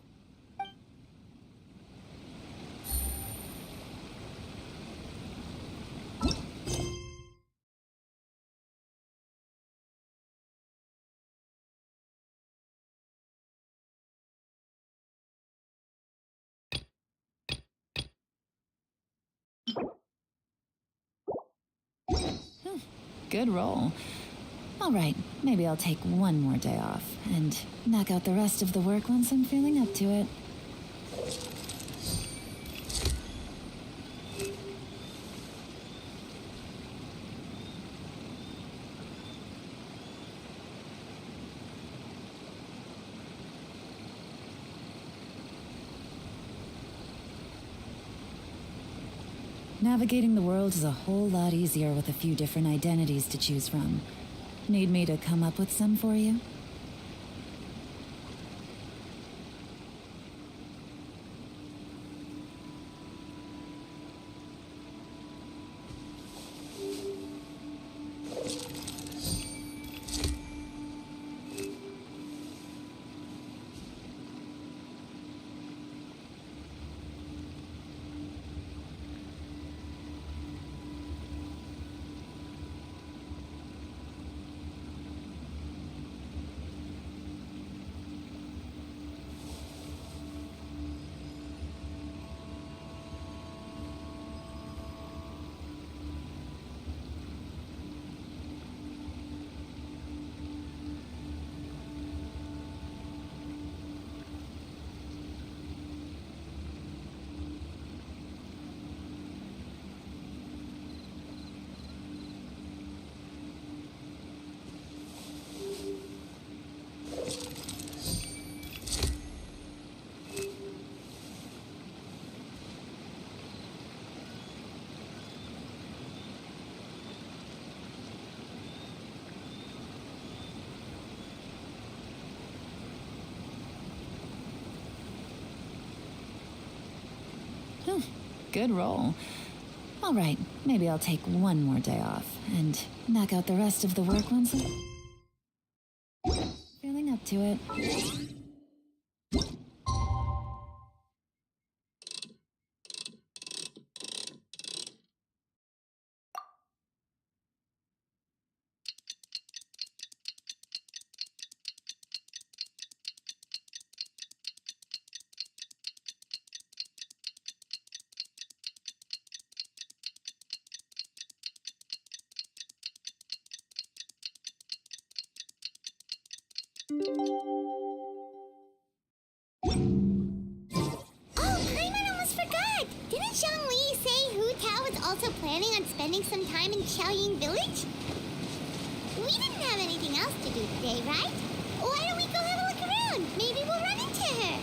Good roll. All right, maybe I'll take one more day off and knock out the rest of the work once I'm feeling up to it. Navigating the world is a whole lot easier with a few different identities to choose from. Need me to come up with some for you? Good roll. All right, maybe I'll take one more day off and knock out the rest of the work once I'm feeling up to it. Also planning on spending some time in Xiaoying Village? We didn't have anything else to do today, right? Why don't we go have a look around? Maybe we'll run into her.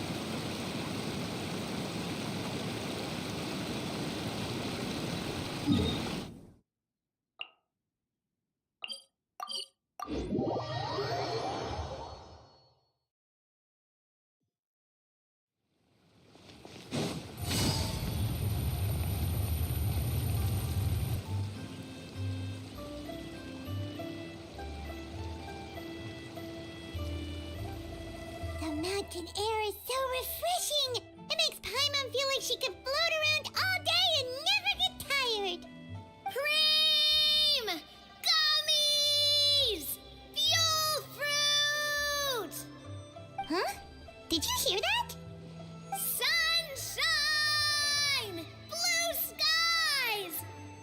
mountain air is so refreshing. It makes Paimon feel like she could float around all day and never get tired. Cream! Gummies! Fuel fruit! Huh? Did you hear that? Sunshine! Blue skies!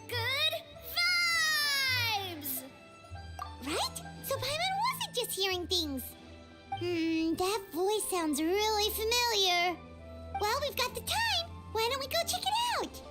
Good vibes! Right? So Paimon wasn't just hearing things. That voice sounds really familiar. Well, we've got the time. Why don't we go check it out?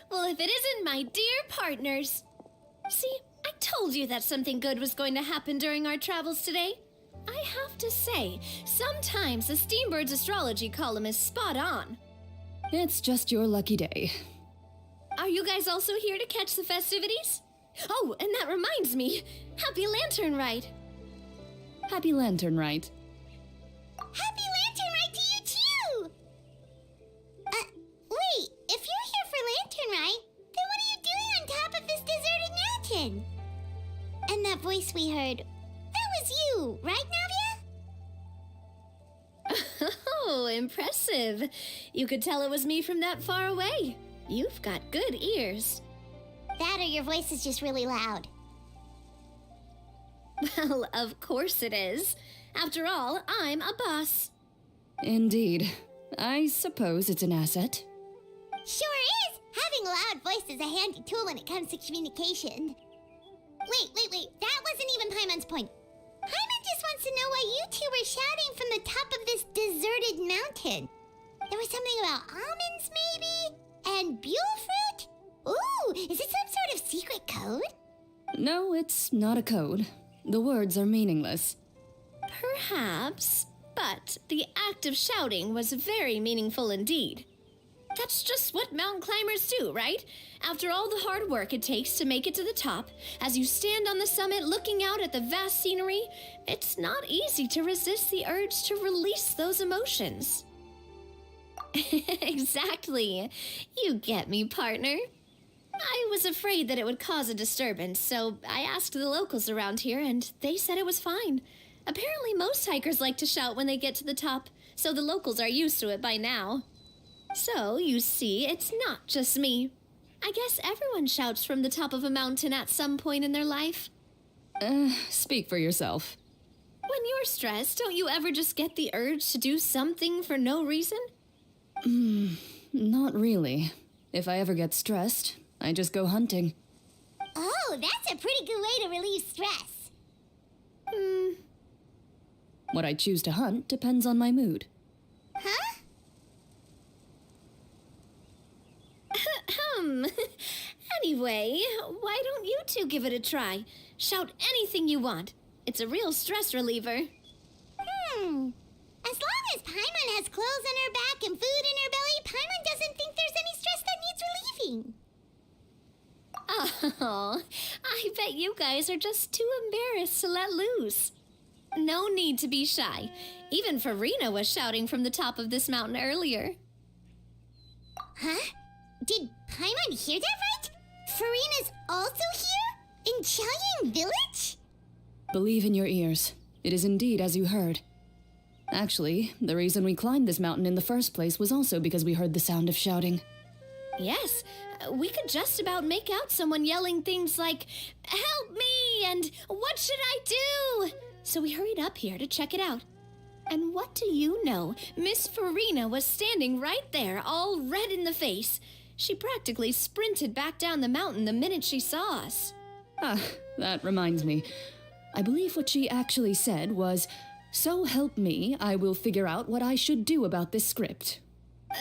Well, if it isn't my dear partners. See, I told you that something good was going to happen during our travels today. I have to say, sometimes the Steambird's astrology column is spot on. It's just your lucky day. Are you guys also here to catch the festivities? Oh, and that reminds me. Happy Lantern Rite. Happy Lantern Rite. Happy Lantern Rite to you too! Wait, if you're here for Lantern Rite, then what are you doing on top of this deserted mountain? And that voice we heard, that was you, right, Navia? Oh, impressive. You could tell it was me from that far away. You've got good ears. That or your voice is just really loud. Well, of course it is. After all, I'm a boss. Indeed. I suppose it's an asset. Sure is! Having a loud voice is a handy tool when it comes to communication. Wait. That wasn't even Paimon's point. Paimon just wants to know why you two were shouting from the top of this deserted mountain. There was something about almonds, maybe? And buell fruit? Ooh, is it some sort of secret code? No, it's not a code. The words are meaningless. Perhaps, but the act of shouting was very meaningful indeed. That's just what mountain climbers do, right? After all the hard work it takes to make it to the top, as you stand on the summit looking out at the vast scenery, it's not easy to resist the urge to release those emotions. Exactly. You get me, partner. I was afraid that it would cause a disturbance, so I asked the locals around here, and they said it was fine. Apparently most hikers like to shout when they get to the top, so the locals are used to it by now. So, you see, it's not just me. I guess everyone shouts from the top of a mountain at some point in their life. Speak for yourself. When you're stressed, don't you ever just get the urge to do something for no reason? Not really. If I ever get stressed, I just go hunting. Oh, that's a pretty good way to relieve stress. What I choose to hunt depends on my mood. Huh? Anyway, why don't you two give it a try? Shout anything you want. It's a real stress reliever. As long as Paimon has clothes on her back and food in her belly, Paimon doesn't think there's any stress that needs relieving. Oh, I bet you guys are just too embarrassed to let loose. No need to be shy. Even Farina was shouting from the top of this mountain earlier. Huh? Did Paimon hear that right? Farina's also here? In Chaoyang Village? Believe in your ears. It is indeed as you heard. Actually, the reason we climbed this mountain in the first place was also because we heard the sound of shouting. Yes, we could just about make out someone yelling things like, "Help me!" and "What should I do?" So we hurried up here to check it out. And what do you know? Miss Farina was standing right there, all red in the face. She practically sprinted back down the mountain the minute she saw us. That reminds me. I believe what she actually said was, "So help me, I will figure out what I should do about this script."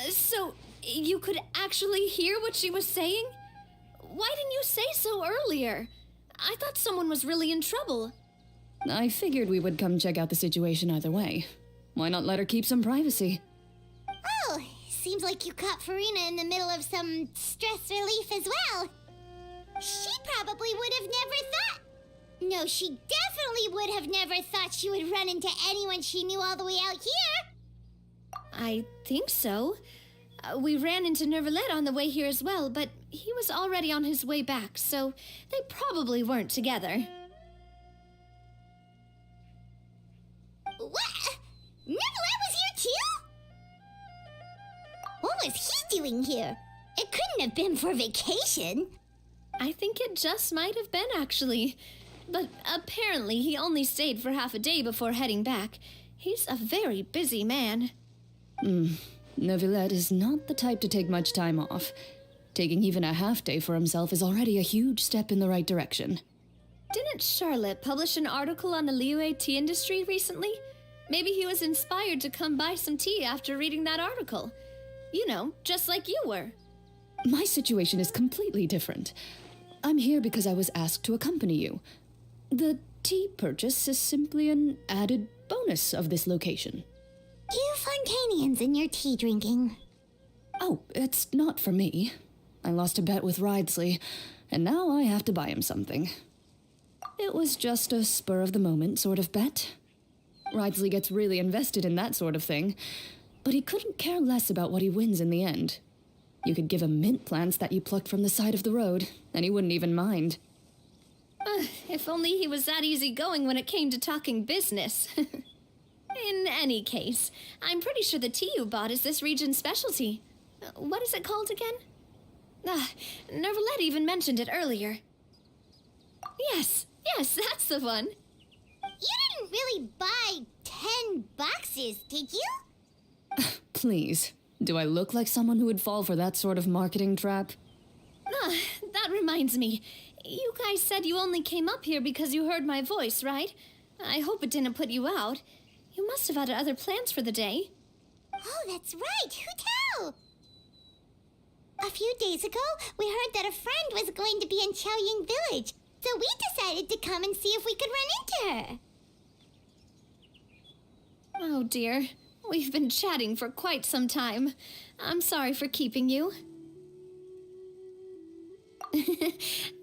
So you could actually hear what she was saying? Why didn't you say so earlier? I thought someone was really in trouble. I figured we would come check out the situation either way. Why not let her keep some privacy? Oh, seems like you caught Farina in the middle of some stress relief as well. She probably would have never thought... No, she definitely would have never thought she would run into anyone she knew all the way out here. I think so. We ran into Nervalet on the way here as well, but he was already on his way back, so they probably weren't together. What? Nervalet was here too? What was he doing here? It couldn't have been for vacation. I think it just might have been, actually. But apparently he only stayed for half a day before heading back. He's a very busy man. Neuvillette is not the type to take much time off. Taking even a half day for himself is already a huge step in the right direction. Didn't Charlotte publish an article on the Liyue tea industry recently? Maybe he was inspired to come buy some tea after reading that article. You know, just like you were. My situation is completely different. I'm here because I was asked to accompany you. The tea purchase is simply an added bonus of this location. You Fontanians and your tea drinking. Oh, it's not for me. I lost a bet with Ridesley, and now I have to buy him something. It was just a spur-of-the-moment sort of bet. Ridesley gets really invested in that sort of thing, but he couldn't care less about what he wins in the end. You could give him mint plants that you plucked from the side of the road, and he wouldn't even mind. If only he was that easygoing when it came to talking business. In any case, I'm pretty sure the tea you bought is this region's specialty. What is it called again? Nervalet even mentioned it earlier. Yes, that's the one. You didn't really buy 10 boxes, did you? Please, do I look like someone who would fall for that sort of marketing trap? That reminds me. You guys said you only came up here because you heard my voice, right? I hope it didn't put you out. You must have had other plans for the day. Oh, that's right. Who tell? A few days ago, we heard that a friend was going to be in Chaoying Village, so we decided to come and see if we could run into her. Oh dear. We've been chatting for quite some time. I'm sorry for keeping you.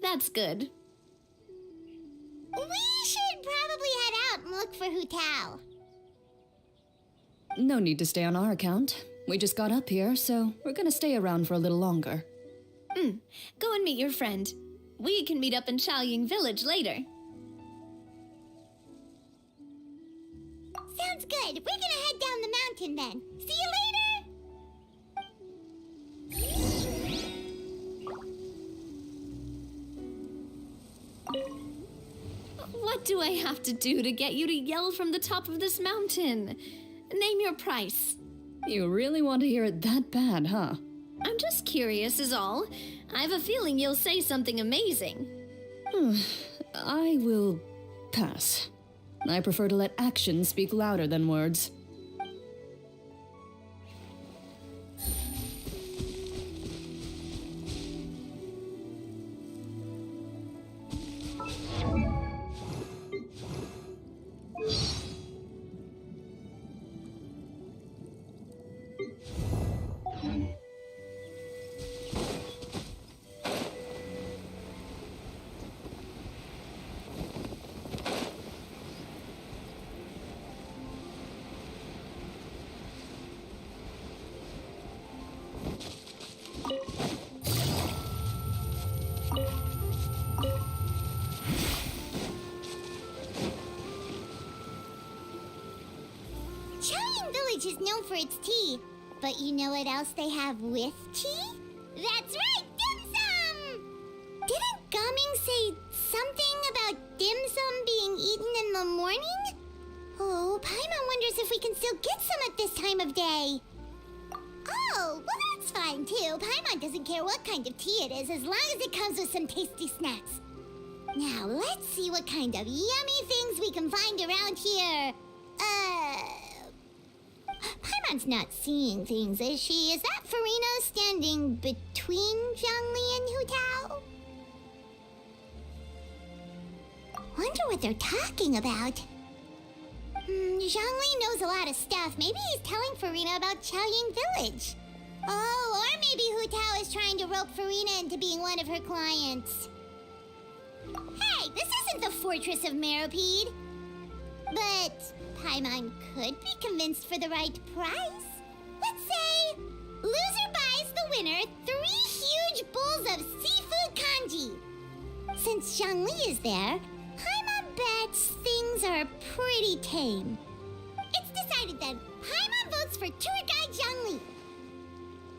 That's good. We should probably head out and look for Hu Tao. No need to stay on our account. We just got up here, so we're gonna stay around for a little longer. Go and meet your friend. We can meet up in Chaoying Village later. Sounds good. We're gonna head down the mountain then. See you later! What do I have to do to get you to yell from the top of this mountain? Name your price. You really want to hear it that bad, huh? I'm just curious is all. I have a feeling you'll say something amazing. I will pass. I prefer to let actions speak louder than words. Chaoying Village is known for its tea, but you know what else they have with tea? That's right, dim sum! Didn't Gaming say something about dim sum being eaten in the morning? Oh, Paimon wonders if we can still get some at this time of day. Oh, well that's fine too. Paimon doesn't care what kind of tea it is as long as it comes with some tasty snacks. Now, let's see what kind of yummy things we can find around here. Paimon's not seeing things, is she? Is that Farina standing between Zhongli and Hu Tao? Wonder what they're talking about. Zhongli knows a lot of stuff. Maybe he's telling Farina about Chaoying Village. Oh, or maybe Hu Tao is trying to rope Farina into being one of her clients. Hey, this isn't the Fortress of Meropide. But Paimon could be convinced for the right price. Let's say loser buys the winner 3 huge bowls of seafood kanji. Since Zhongli is there, Paimon bets things are pretty tame. It's decided then. Paimon votes for tour guide Zhongli.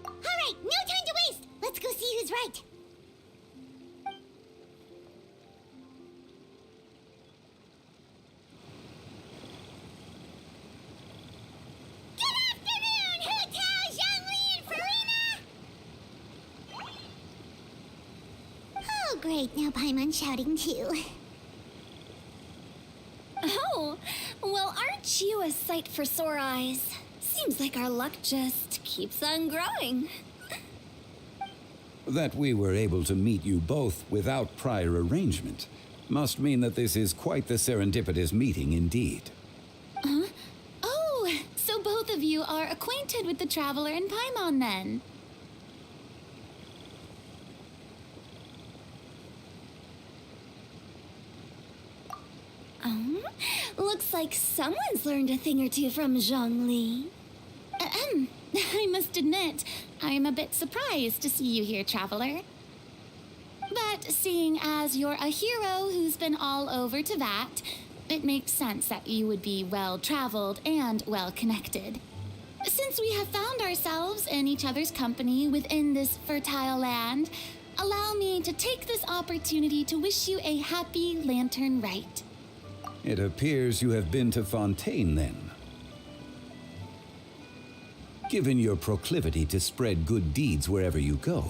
All right, no time to waste. Let's go see who's right. Oh, great. Now Paimon's shouting too. Oh, well, aren't you a sight for sore eyes? Seems like our luck just keeps on growing. That we were able to meet you both without prior arrangement must mean that this is quite the serendipitous meeting indeed. Huh? Oh, so both of you are acquainted with the Traveler and Paimon then? Looks like someone's learned a thing or two from Zhongli. I must admit, I'm a bit surprised to see you here, Traveler. But seeing as you're a hero who's been all over Teyvat, it makes sense that you would be well-traveled and well-connected. Since we have found ourselves in each other's company within this fertile land, allow me to take this opportunity to wish you a happy Lantern Rite. It appears you have been to Fontaine, then. Given your proclivity to spread good deeds wherever you go,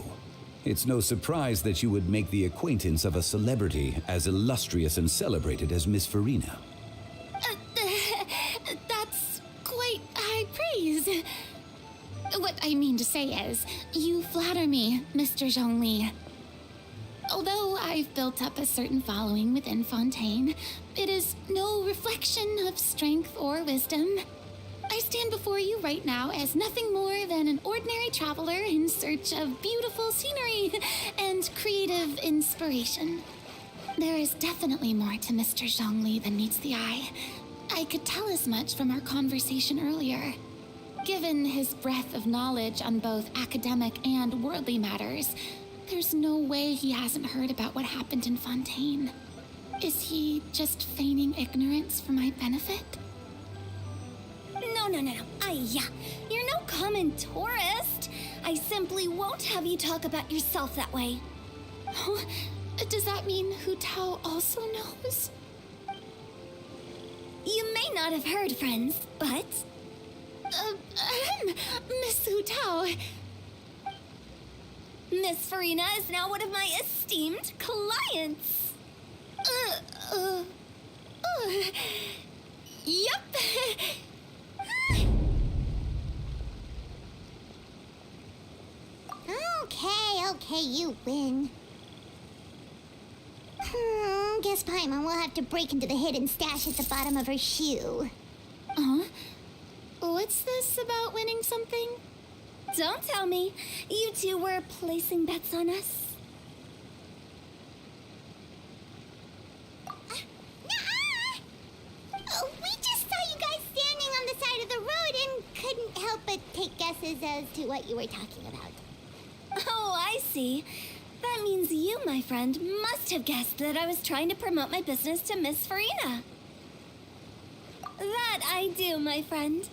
it's no surprise that you would make the acquaintance of a celebrity as illustrious and celebrated as Miss Farina. That's quite high praise. What I mean to say is, you flatter me, Mr. Zhongli. Although I've built up a certain following within Fontaine, it is no reflection of strength or wisdom. I stand before you right now as nothing more than an ordinary traveler in search of beautiful scenery and creative inspiration. There is definitely more to Mr. Zhongli than meets the eye. I could tell as much from our conversation earlier. Given his breadth of knowledge on both academic and worldly matters, there's no way he hasn't heard about what happened in Fontaine. Is he just feigning ignorance for my benefit? No. You're no common tourist. I simply won't have you talk about yourself that way. Oh, does that mean Hu Tao also knows? You may not have heard, friends, but... Miss Hu Tao... Miss Farina is now one of my esteemed clients. Yep. Okay, you win. Guess Paimon will have to break into the hidden stash at the bottom of her shoe. What's this about winning something? Don't tell me. You two were placing bets on us. We just saw you guys standing on the side of the road and couldn't help but take guesses as to what you were talking about. Oh, I see. That means you, my friend, must have guessed that I was trying to promote my business to Miss Farina. That I do, my friend.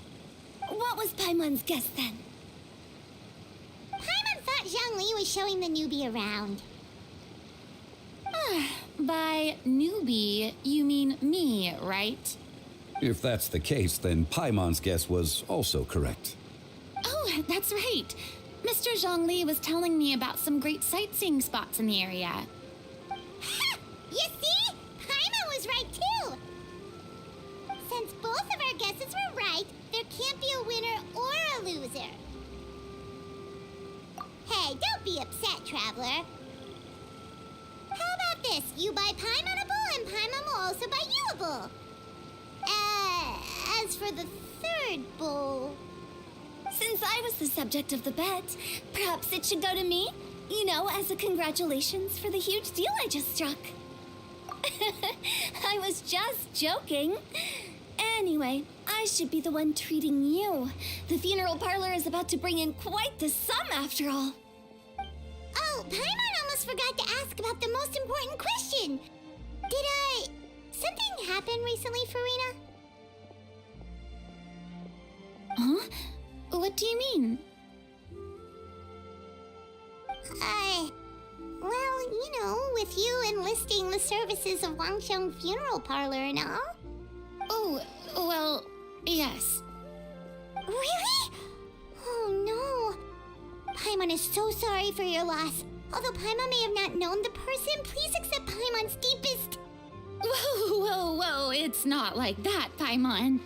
What was Paimon's guess then? Paimon thought Zhongli was showing the newbie around. By newbie, you mean me, right? If that's the case, then Paimon's guess was also correct. Oh, that's right. Mr. Zhongli was telling me about some great sightseeing spots in the area. Ha! You see? Paimon was right too! Since both of our guesses were right, there can't be a winner or a loser. Hey, don't be upset, Traveler. How about this? You buy Paimon a bowl and Paimon will also buy you a bowl. As for for the third bowl. Since I was the subject of the bet, perhaps it should go to me? You know, as a congratulations for the huge deal I just struck. I was just joking. Anyway, I should be the one treating you. The funeral parlor is about to bring in quite the sum after all. Oh, Paimon almost forgot to ask about the most important question. Something happen recently, Farina? Huh? What do you mean? Well, you know, with you enlisting the services of Wangsheng Funeral Parlor and all. Oh, well, yes. Really? Oh no. Paimon is so sorry for your loss. Although Paimon may have not known the person, please accept Paimon's deepest... Whoa, it's not like that, Paimon.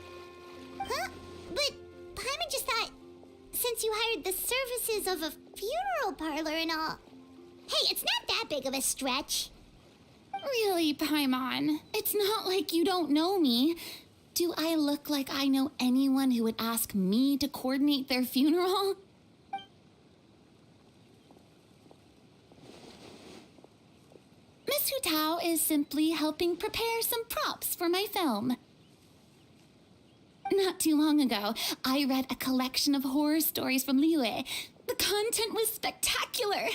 Huh? But Paimon just thought, since you hired the services of a funeral parlor and all... Hey, it's not that big of a stretch. Really, Paimon? It's not like you don't know me. Do I look like I know anyone who would ask me to coordinate their funeral? Miss Hu Tao is simply helping prepare some props for my film. Not too long ago, I read a collection of horror stories from Liyue. The content was spectacular.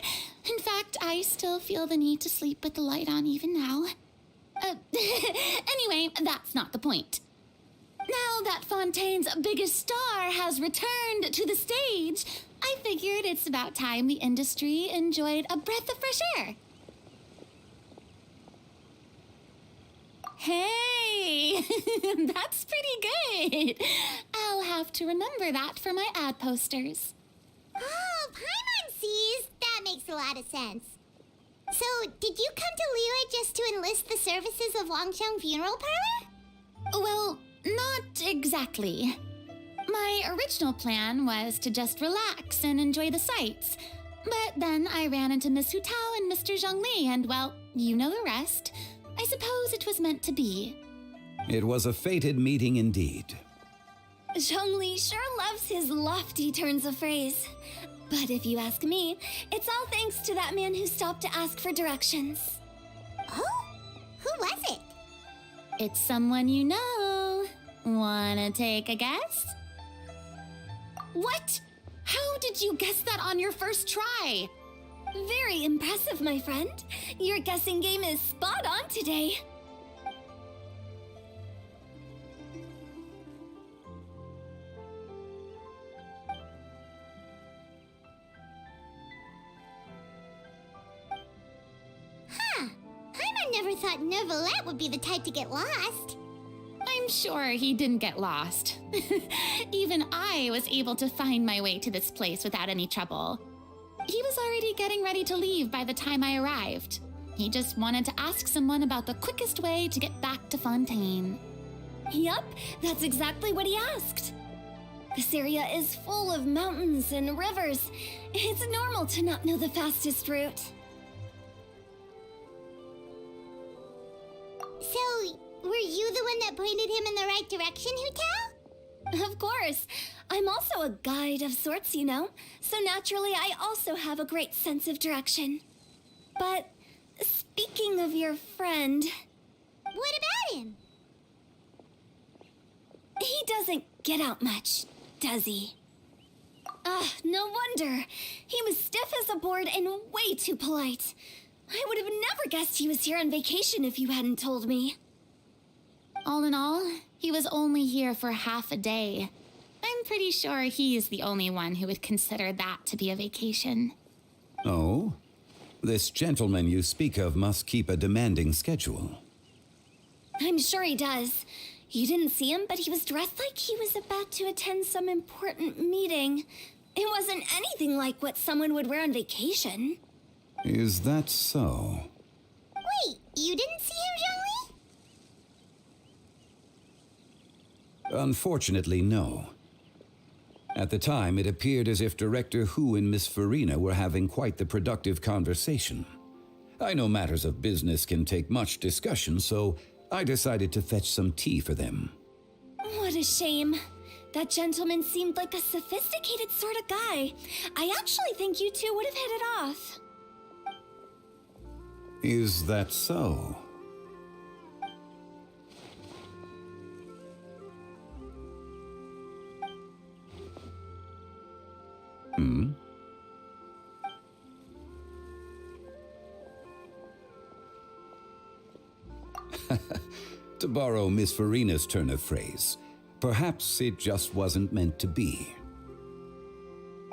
In fact, I still feel the need to sleep with the light on even now. Anyway, that's not the point. Now that Fontaine's biggest star has returned to the stage, I figured it's about time the industry enjoyed a breath of fresh air. Hey, that's pretty good. I'll have to remember that for my ad posters. Oh, Paimon sees. That makes a lot of sense. So, did you come to Liyue just to enlist the services of Wangsheng Funeral Parlor? Well, not exactly. My original plan was to just relax and enjoy the sights. But then I ran into Miss Hu Tao and Mr. Zhongli, and well, you know the rest. I suppose it was meant to be. It was a fated meeting indeed. Zhongli sure loves his lofty turns of phrase. But if you ask me, it's all thanks to that man who stopped to ask for directions. Oh? Who was it? It's someone you know. Wanna take a guess? What? How did you guess that on your first try? Very impressive, my friend. Your guessing game is spot on today. Huh. Paimon never thought Neuvillette would be the type to get lost. I'm sure he didn't get lost. Even I was able to find my way to this place without any trouble. He was already getting ready to leave by the time I arrived. He just wanted to ask someone about the quickest way to get back to Fontaine. Yup, that's exactly what he asked. This area is full of mountains and rivers. It's normal to not know the fastest route. So, were you the one that pointed him in the right direction, Hu Tao? Of course. I'm also a guide of sorts, you know. So naturally, I also have a great sense of direction. But speaking of your friend... What about him? He doesn't get out much, does he? No wonder. He was stiff as a board and way too polite. I would have never guessed he was here on vacation if you hadn't told me. All in all, he was only here for half a day. I'm pretty sure he is the only one who would consider that to be a vacation. Oh? This gentleman you speak of must keep a demanding schedule. I'm sure he does. You didn't see him, but he was dressed like he was about to attend some important meeting. It wasn't anything like what someone would wear on vacation. Is that so? Wait, you didn't see him, Zhongli? Unfortunately, no. At the time, it appeared as if Director Hu and Miss Farina were having quite the productive conversation. I know matters of business can take much discussion, so I decided to fetch some tea for them. What What a shame. That gentleman seemed like a sophisticated sort of guy. I actually think you two would have hit it off. Is that so? Hmm? To borrow Miss Farina's turn of phrase, perhaps it just wasn't meant to be.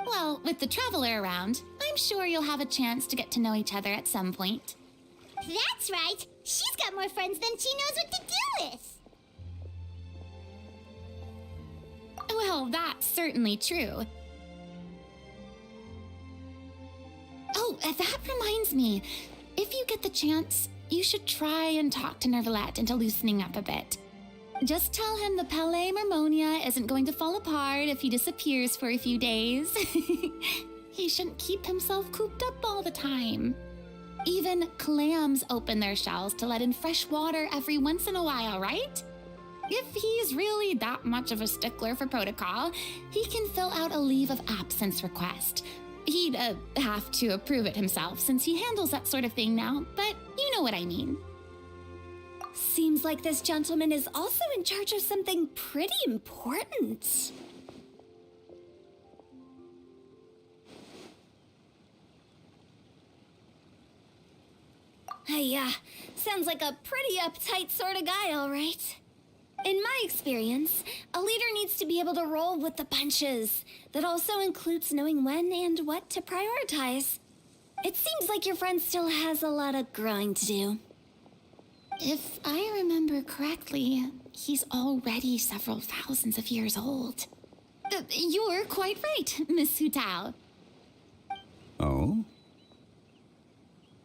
Well, with the traveler around, I'm sure you'll have a chance to get to know each other at some point. That's right. She's got more friends than she knows what to do with. Well, that's certainly true. Oh, that reminds me. If you get the chance, you should try and talk to Nervalette into loosening up a bit. Just tell him the Palais Mermonia isn't going to fall apart if he disappears for a few days. He shouldn't keep himself cooped up all the time. Even clams open their shells to let in fresh water every once in a while, right? If he's really that much of a stickler for protocol, he can fill out a leave of absence request. He'd have to approve it himself since he handles that sort of thing now, but you know what I mean. Seems like this gentleman is also in charge of something pretty important. Yeah, sounds like a pretty uptight sort of guy, all right. In my experience, a leader needs to be able to roll with the punches. That also includes knowing when and what to prioritize. It seems like your friend still has a lot of growing to do. If I remember correctly, he's already several thousands of years old. You're quite right, Miss Hu Tao. Oh?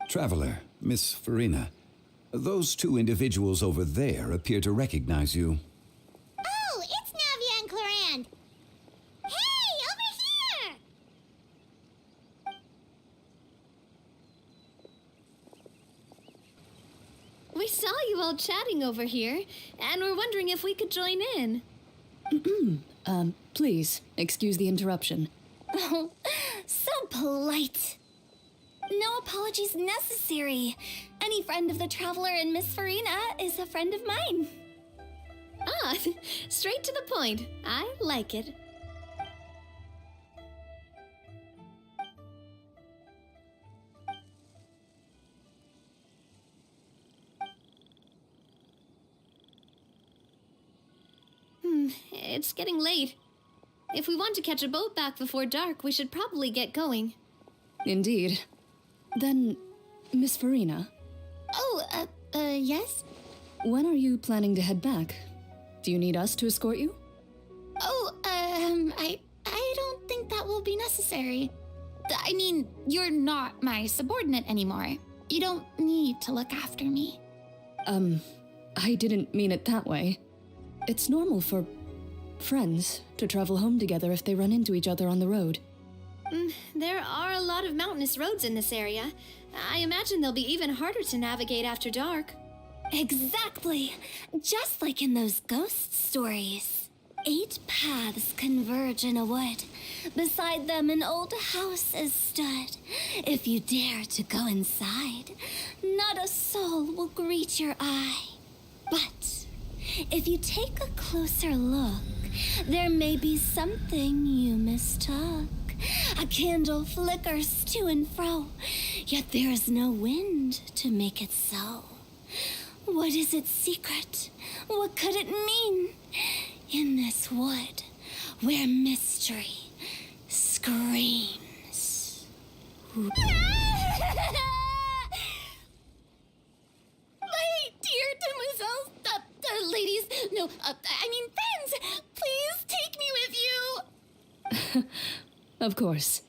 Traveler, Miss Farina, those two individuals over there appear to recognize you. Oh, it's Navia and Clorand. Hey, over here! We saw you all chatting over here, and we're wondering if we could join in. Please, excuse the interruption. Oh, so polite. No apologies necessary. Any friend of the Traveler and Miss Farina is a friend of mine. Ah, straight to the point. I like it. It's getting late. If we want to catch a boat back before dark, we should probably get going. Indeed. Then, Miss Farina, Oh, yes? when are you planning to head back? Do you need us to escort you? Oh, I don't think that will be necessary. I mean, you're not my subordinate anymore. You don't need to look after me. I didn't mean it that way. It's normal for friends to travel home together if they run into each other on the road. There are a lot of mountainous roads in this area. I imagine they'll be even harder to navigate after dark. Exactly. Just like in those ghost stories. 8 paths converge in a wood. Beside them an old house is stood. If you dare to go inside, not a soul will greet your eye. But if you take a closer look, there may be something you mistook. A candle flickers to and fro, yet there is no wind to make it so. What is its secret? What could it mean? In this wood, where mystery screams. My dear demoiselles, ladies, no, I mean friends, please take me with you. Of course.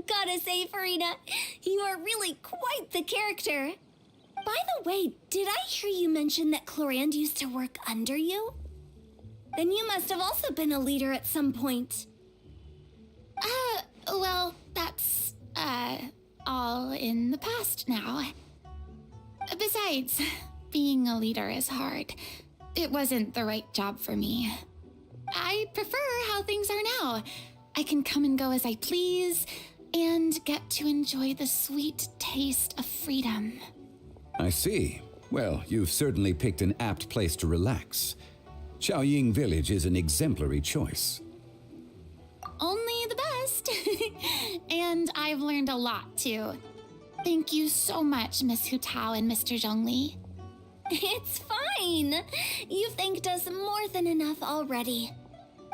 Gotta say, Farina, you are really quite the character. By the way, did I hear you mention that Clorand used to work under you? Then you must have also been a leader at some point. Well, that's, all in the past now. Besides, being a leader is hard. It wasn't the right job for me. I prefer how things are now. I can come and go as I please, and get to enjoy the sweet taste of freedom. I see. Well, you've certainly picked an apt place to relax. Chaoying Village is an exemplary choice. Only the best. And I've learned a lot, too. Thank you so much, Miss Hu Tao and Mr. Zhongli. It's fine. You've thanked us more than enough already.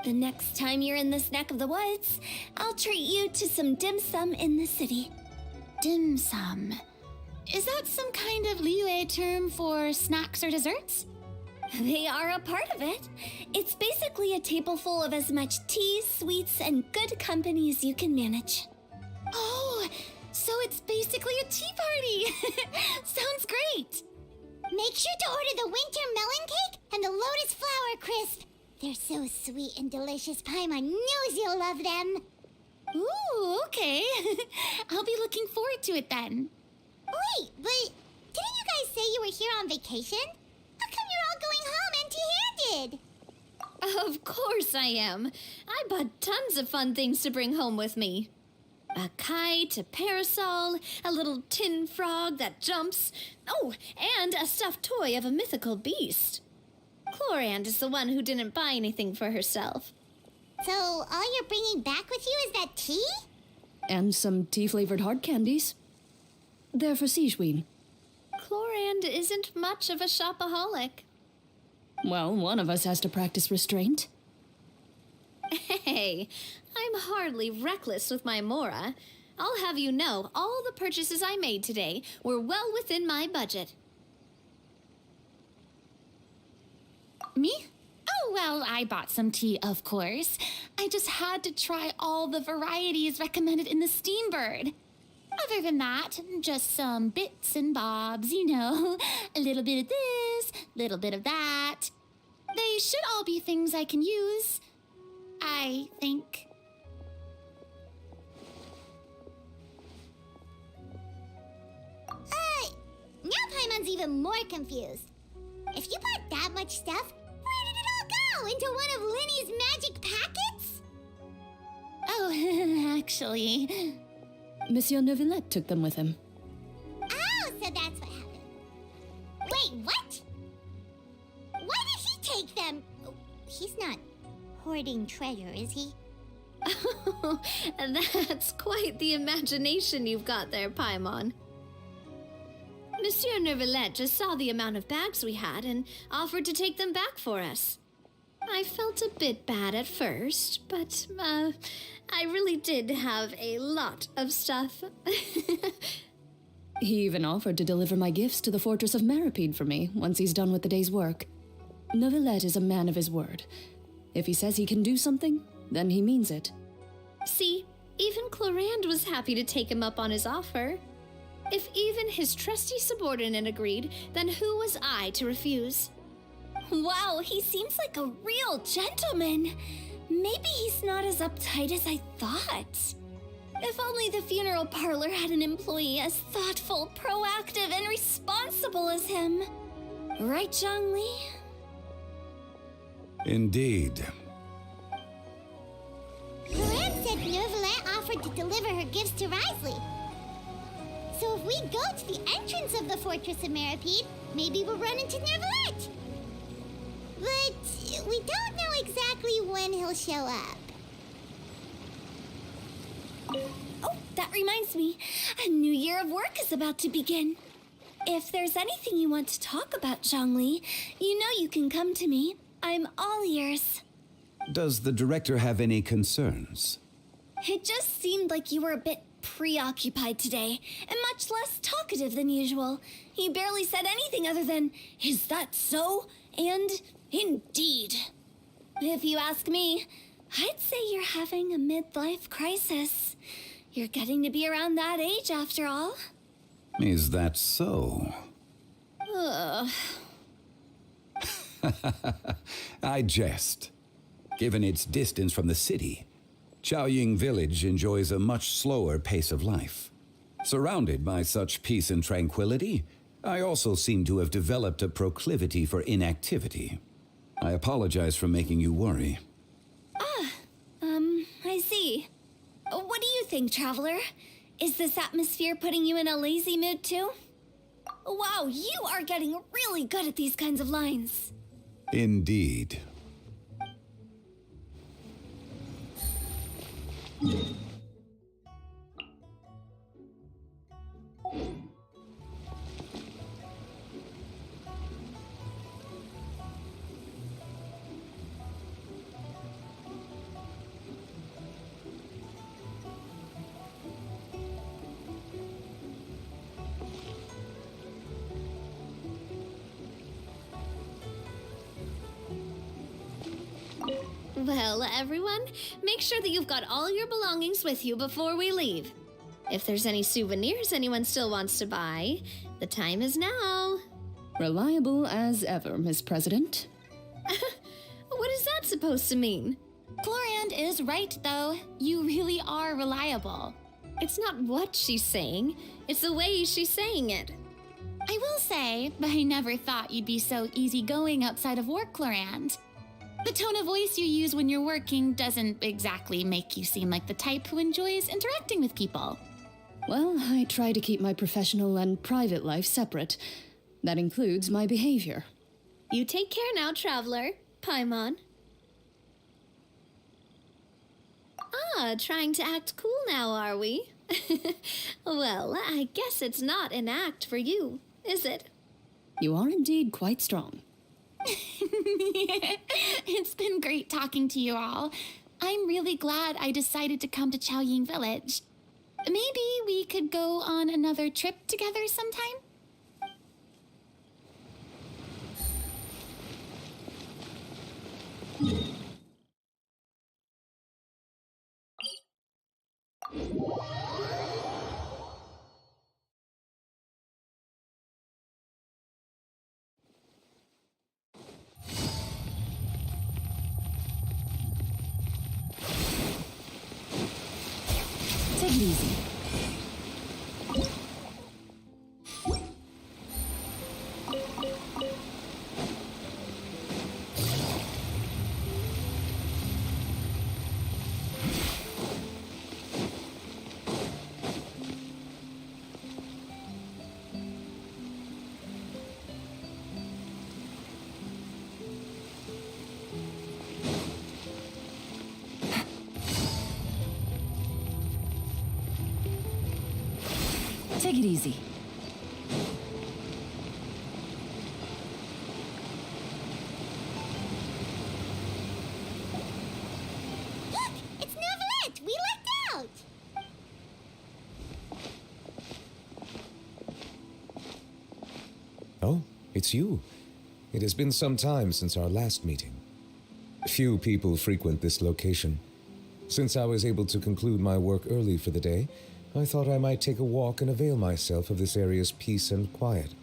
The next time you're in this neck of the woods, I'll treat you to some dim sum in the city. Dim sum. Is that some kind of Liyue term for snacks or desserts? They are a part of it. It's basically a table full of as much tea, sweets, and good company as you can manage. Oh, so it's basically a tea party. Sounds great. Make sure to order the winter melon cake and the lotus flower crisp. They're so sweet and delicious. Paimon knows you'll love them. Ooh, okay. I'll be looking forward to it then. Wait, but didn't you guys say you were here on vacation? How come you're all going home empty-handed? Of course I am. I bought tons of fun things to bring home with me. A kite, a parasol, a little tin frog that jumps. Oh, and a stuffed toy of a mythical beast. Chlorand is the one who didn't buy anything for herself. So all you're bringing back with you is that tea? And some tea-flavored hard candies. They're for Sigewin. Chlorand isn't much of a shopaholic. Well, one of us has to practice restraint. Hey, I'm hardly reckless with my Mora. I'll have you know, all the purchases I made today were well within my budget. Me? Oh, well, I bought some tea, of course. I just had to try all the varieties recommended in the Steambird. Other than that, just some bits and bobs, you know. A little bit of this, little bit of that. They should all be things I can use, I think. Now Paimon's even more confused. If you bought that much stuff, where did it all go? Into one of Linny's magic packets? Oh, actually... Monsieur Neuvillette took them with him. Oh, so that's what happened. Wait, what? Why did he take them? Oh, he's not hoarding treasure, is he? Oh, that's quite the imagination you've got there, Paimon. Monsieur Neuvillette just saw the amount of bags we had and offered to take them back for us. I felt a bit bad at first, but, I really did have a lot of stuff. He even offered to deliver my gifts to the Fortress of Meripede for me once he's done with the day's work. Neuvillette is a man of his word. If he says he can do something, then he means it. See, even Chlorand was happy to take him up on his offer. If even his trusty subordinate agreed, then who was I to refuse? Wow, he seems like a real gentleman. Maybe he's not as uptight as I thought. If only the funeral parlor had an employee as thoughtful, proactive, and responsible as him. Right, Zhongli? Indeed. Luann said Neuvillette offered to deliver her gifts to Risley. So if we go to the entrance of the Fortress of Meripede, maybe we'll run into Neuvillette. But we don't know exactly when he'll show up. Oh, that reminds me. A new year of work is about to begin. If there's anything you want to talk about, Zhongli, you know you can come to me. I'm all ears. Does the director have any concerns? It just seemed like you were a bit preoccupied today, and much less talkative than usual. You barely said anything other than, "Is that so?" and "Indeed." If you ask me, I'd say you're having a midlife crisis. You're getting to be around that age after all. Is that so? Ugh. I jest. Given its distance from the city, Chaoying Village enjoys a much slower pace of life. Surrounded by such peace and tranquility, I also seem to have developed a proclivity for inactivity. I apologize for making you worry. I see. What do you think, Traveler? Is this atmosphere putting you in a lazy mood too? Wow, you are getting really good at these kinds of lines. Indeed. Well, everyone, make sure that you've got all your belongings with you before we leave. If there's any souvenirs anyone still wants to buy, the time is now. Reliable as ever, Miss President. What is that supposed to mean? Clorand is right, though. You really are reliable. It's not what she's saying, it's the way she's saying it. I will say, but I never thought you'd be so easygoing outside of work, Clorand. The tone of voice you use when you're working doesn't exactly make you seem like the type who enjoys interacting with people. Well, I try to keep my professional and private life separate. That includes my behavior. You take care now, Traveler. Paimon. Trying to act cool now, are we? Well, I guess it's not an act for you, is it? You are indeed quite strong. It's been great talking to you all. I'm really glad I decided to come to Chaoying Village. Maybe we could go on another trip together sometime? Take it easy. Take it easy. Look! It's Neuvillette! We lucked out! Oh, it's you. It has been some time since our last meeting. Few people frequent this location. Since I was able to conclude my work early for the day, I thought I might take a walk and avail myself of this area's peace and quiet.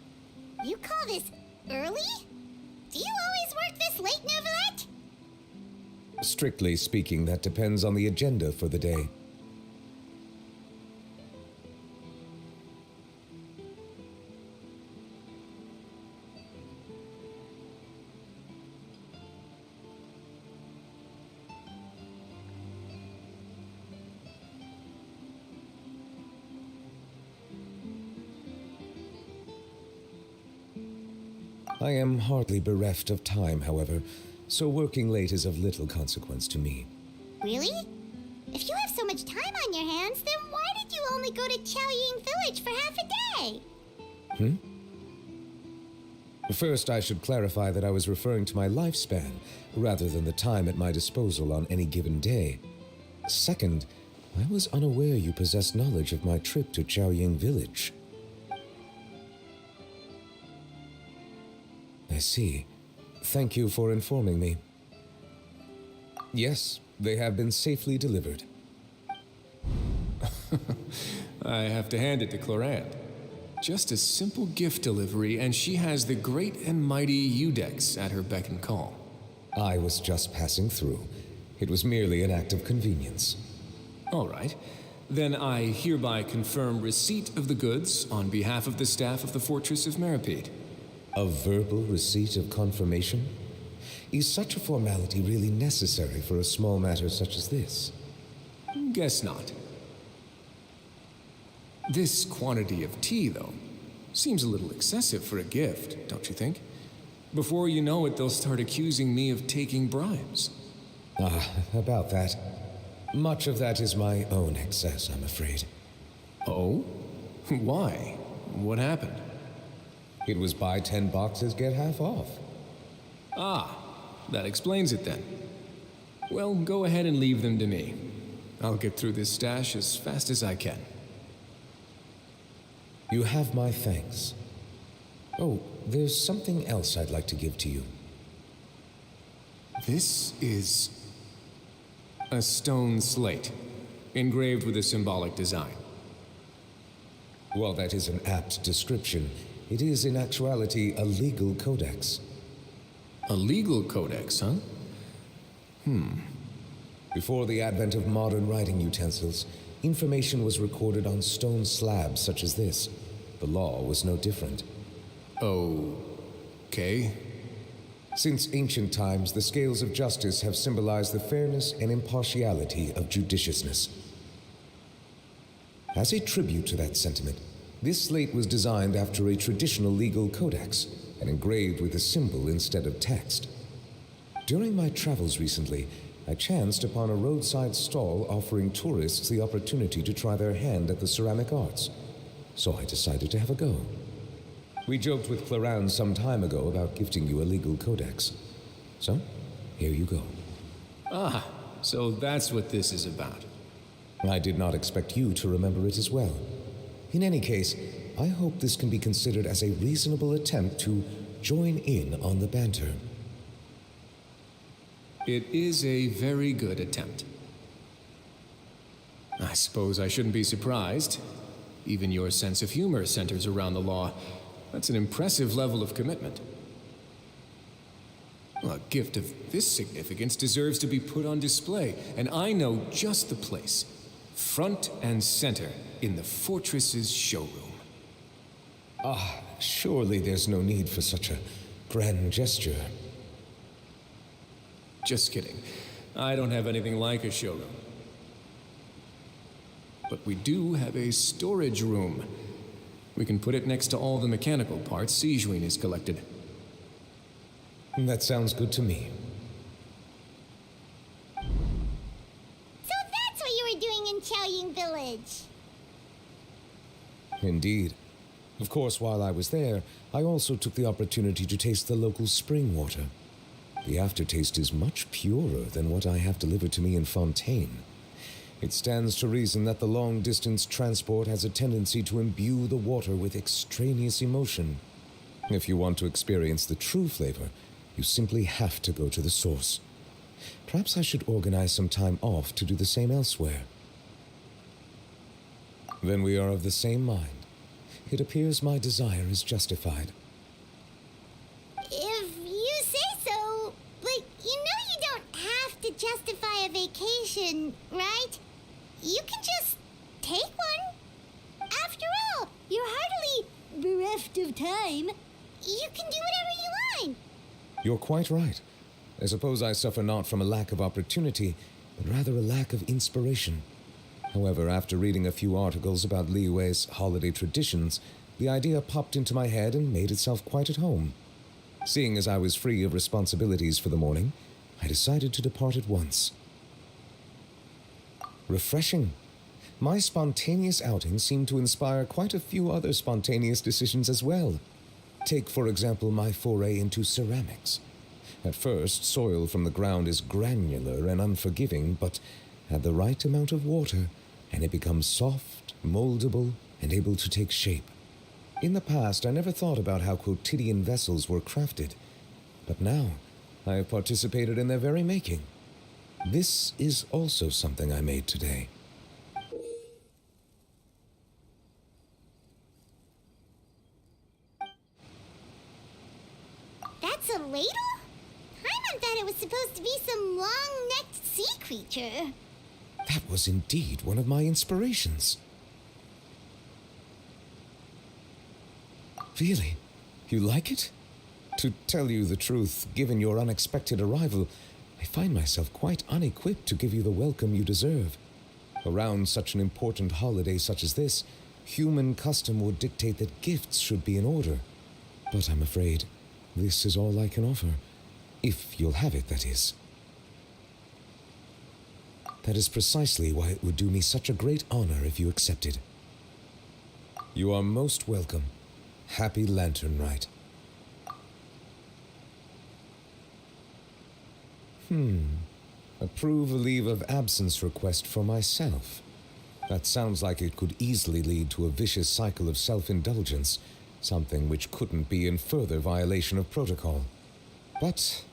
You call this early? Do you always work this late, Neuvillette? Strictly speaking, that depends on the agenda for the day. I am hardly bereft of time, however, so working late is of little consequence to me. Really? If you have so much time on your hands, then why did you only go to Chaoying Village for half a day? First, I should clarify that I was referring to my lifespan, rather than the time at my disposal on any given day. Second, I was unaware you possessed knowledge of my trip to Chaoying Village. I see. Thank you for informing me. Yes, they have been safely delivered. I have to hand it to Clorand. Just a simple gift delivery, and she has the great and mighty Udex at her beck and call. I was just passing through. It was merely an act of convenience. All right. Then I hereby confirm receipt of the goods on behalf of the staff of the Fortress of Meripede. A verbal receipt of confirmation? Is such a formality really necessary for a small matter such as this? Guess not. This quantity of tea, though, seems a little excessive for a gift, don't you think? Before you know it, they'll start accusing me of taking bribes. About that. Much of that is my own excess, I'm afraid. Oh? Why? What happened? It was buy 10 boxes, get half off. Ah, that explains it then. Well, go ahead and leave them to me. I'll get through this stash as fast as I can. You have my thanks. Oh, there's something else I'd like to give to you. This is a stone slate, engraved with a symbolic design. While that is an apt description, it is in actuality a legal codex. A legal codex, huh? Before the advent of modern writing utensils, information was recorded on stone slabs such as this. The law was no different. Okay. Since ancient times, the scales of justice have symbolized the fairness and impartiality of judiciousness. As a tribute to that sentiment, this slate was designed after a traditional legal codex and engraved with a symbol instead of text. During my travels recently, I chanced upon a roadside stall offering tourists the opportunity to try their hand at the ceramic arts, so I decided to have a go. We joked with Cloran some time ago about gifting you a legal codex. So, here you go. Ah, so that's what this is about. I did not expect you to remember it as well. In any case, I hope this can be considered as a reasonable attempt to join in on the banter. It is a very good attempt. I suppose I shouldn't be surprised. Even your sense of humor centers around the law. That's an impressive level of commitment. Well, a gift of this significance deserves to be put on display, and I know just the place. Front and center in the Fortress's showroom. Surely there's no need for such a grand gesture. Just kidding. I don't have anything like a showroom. But we do have a storage room. We can put it next to all the mechanical parts Sijuin has collected. That sounds good to me. So that's what you were doing in Chaoying Village. Indeed. Of course, while I was there, I also took the opportunity to taste the local spring water. The aftertaste is much purer than what I have delivered to me in Fontaine. It stands to reason that the long-distance transport has a tendency to imbue the water with extraneous emotion. If you want to experience the true flavor, you simply have to go to the source. Perhaps I should organize some time off to do the same elsewhere. Then we are of the same mind. It appears my desire is justified. If you say so, but you know you don't have to justify a vacation, right? You can just take one. After all, you're hardly bereft of time. You can do whatever you want. You're quite right. I suppose I suffer not from a lack of opportunity, but rather a lack of inspiration. However, after reading a few articles about Liyue's holiday traditions, the idea popped into my head and made itself quite at home. Seeing as I was free of responsibilities for the morning, I decided to depart at once. Refreshing. My spontaneous outing seemed to inspire quite a few other spontaneous decisions as well. Take, for example, my foray into ceramics. At first, soil from the ground is granular and unforgiving, but add the right amount of water, and it becomes soft, moldable, and able to take shape. In the past, I never thought about how quotidian vessels were crafted, but now I have participated in their very making. This is also something I made today. That's a ladle? Paimon thought it was supposed to be some long-necked sea creature. That was indeed one of my inspirations. Really? You like it? To tell you the truth, given your unexpected arrival, I find myself quite unequipped to give you the welcome you deserve. Around such an important holiday such as this, human custom would dictate that gifts should be in order. But I'm afraid this is all I can offer. If you'll have it, that is. That is precisely why it would do me such a great honor if you accepted. You are most welcome. Happy Lantern Rite. Approve a leave of absence request for myself. That sounds like it could easily lead to a vicious cycle of self-indulgence, something which couldn't be in further violation of protocol. But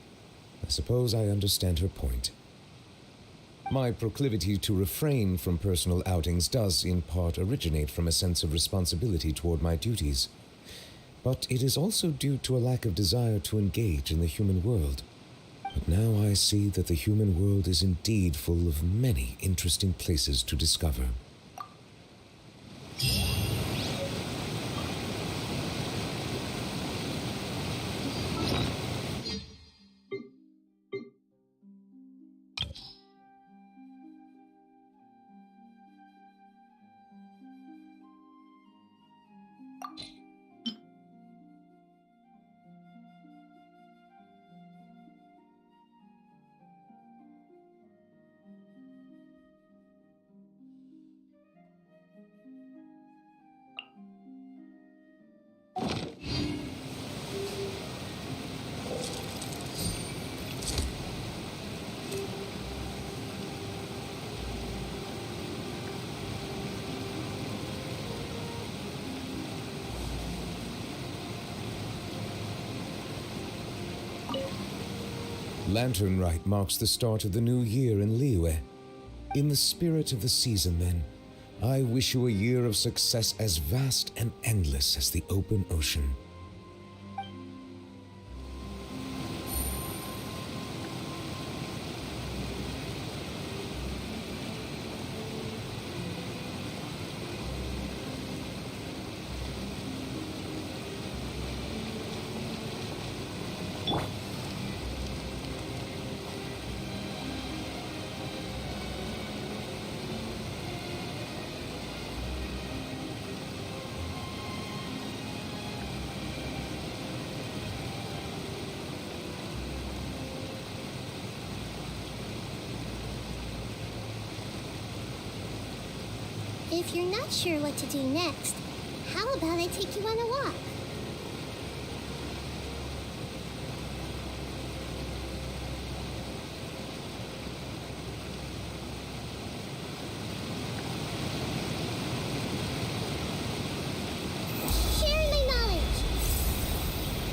I suppose I understand her point. My proclivity to refrain from personal outings does in part originate from a sense of responsibility toward my duties. But it is also due to a lack of desire to engage in the human world. But now I see that the human world is indeed full of many interesting places to discover. Lantern Rite marks the start of the new year in Liyue. In the spirit of the season, then, I wish you a year of success as vast and endless as the open ocean. If you're not sure what to do next, how about I take you on a walk?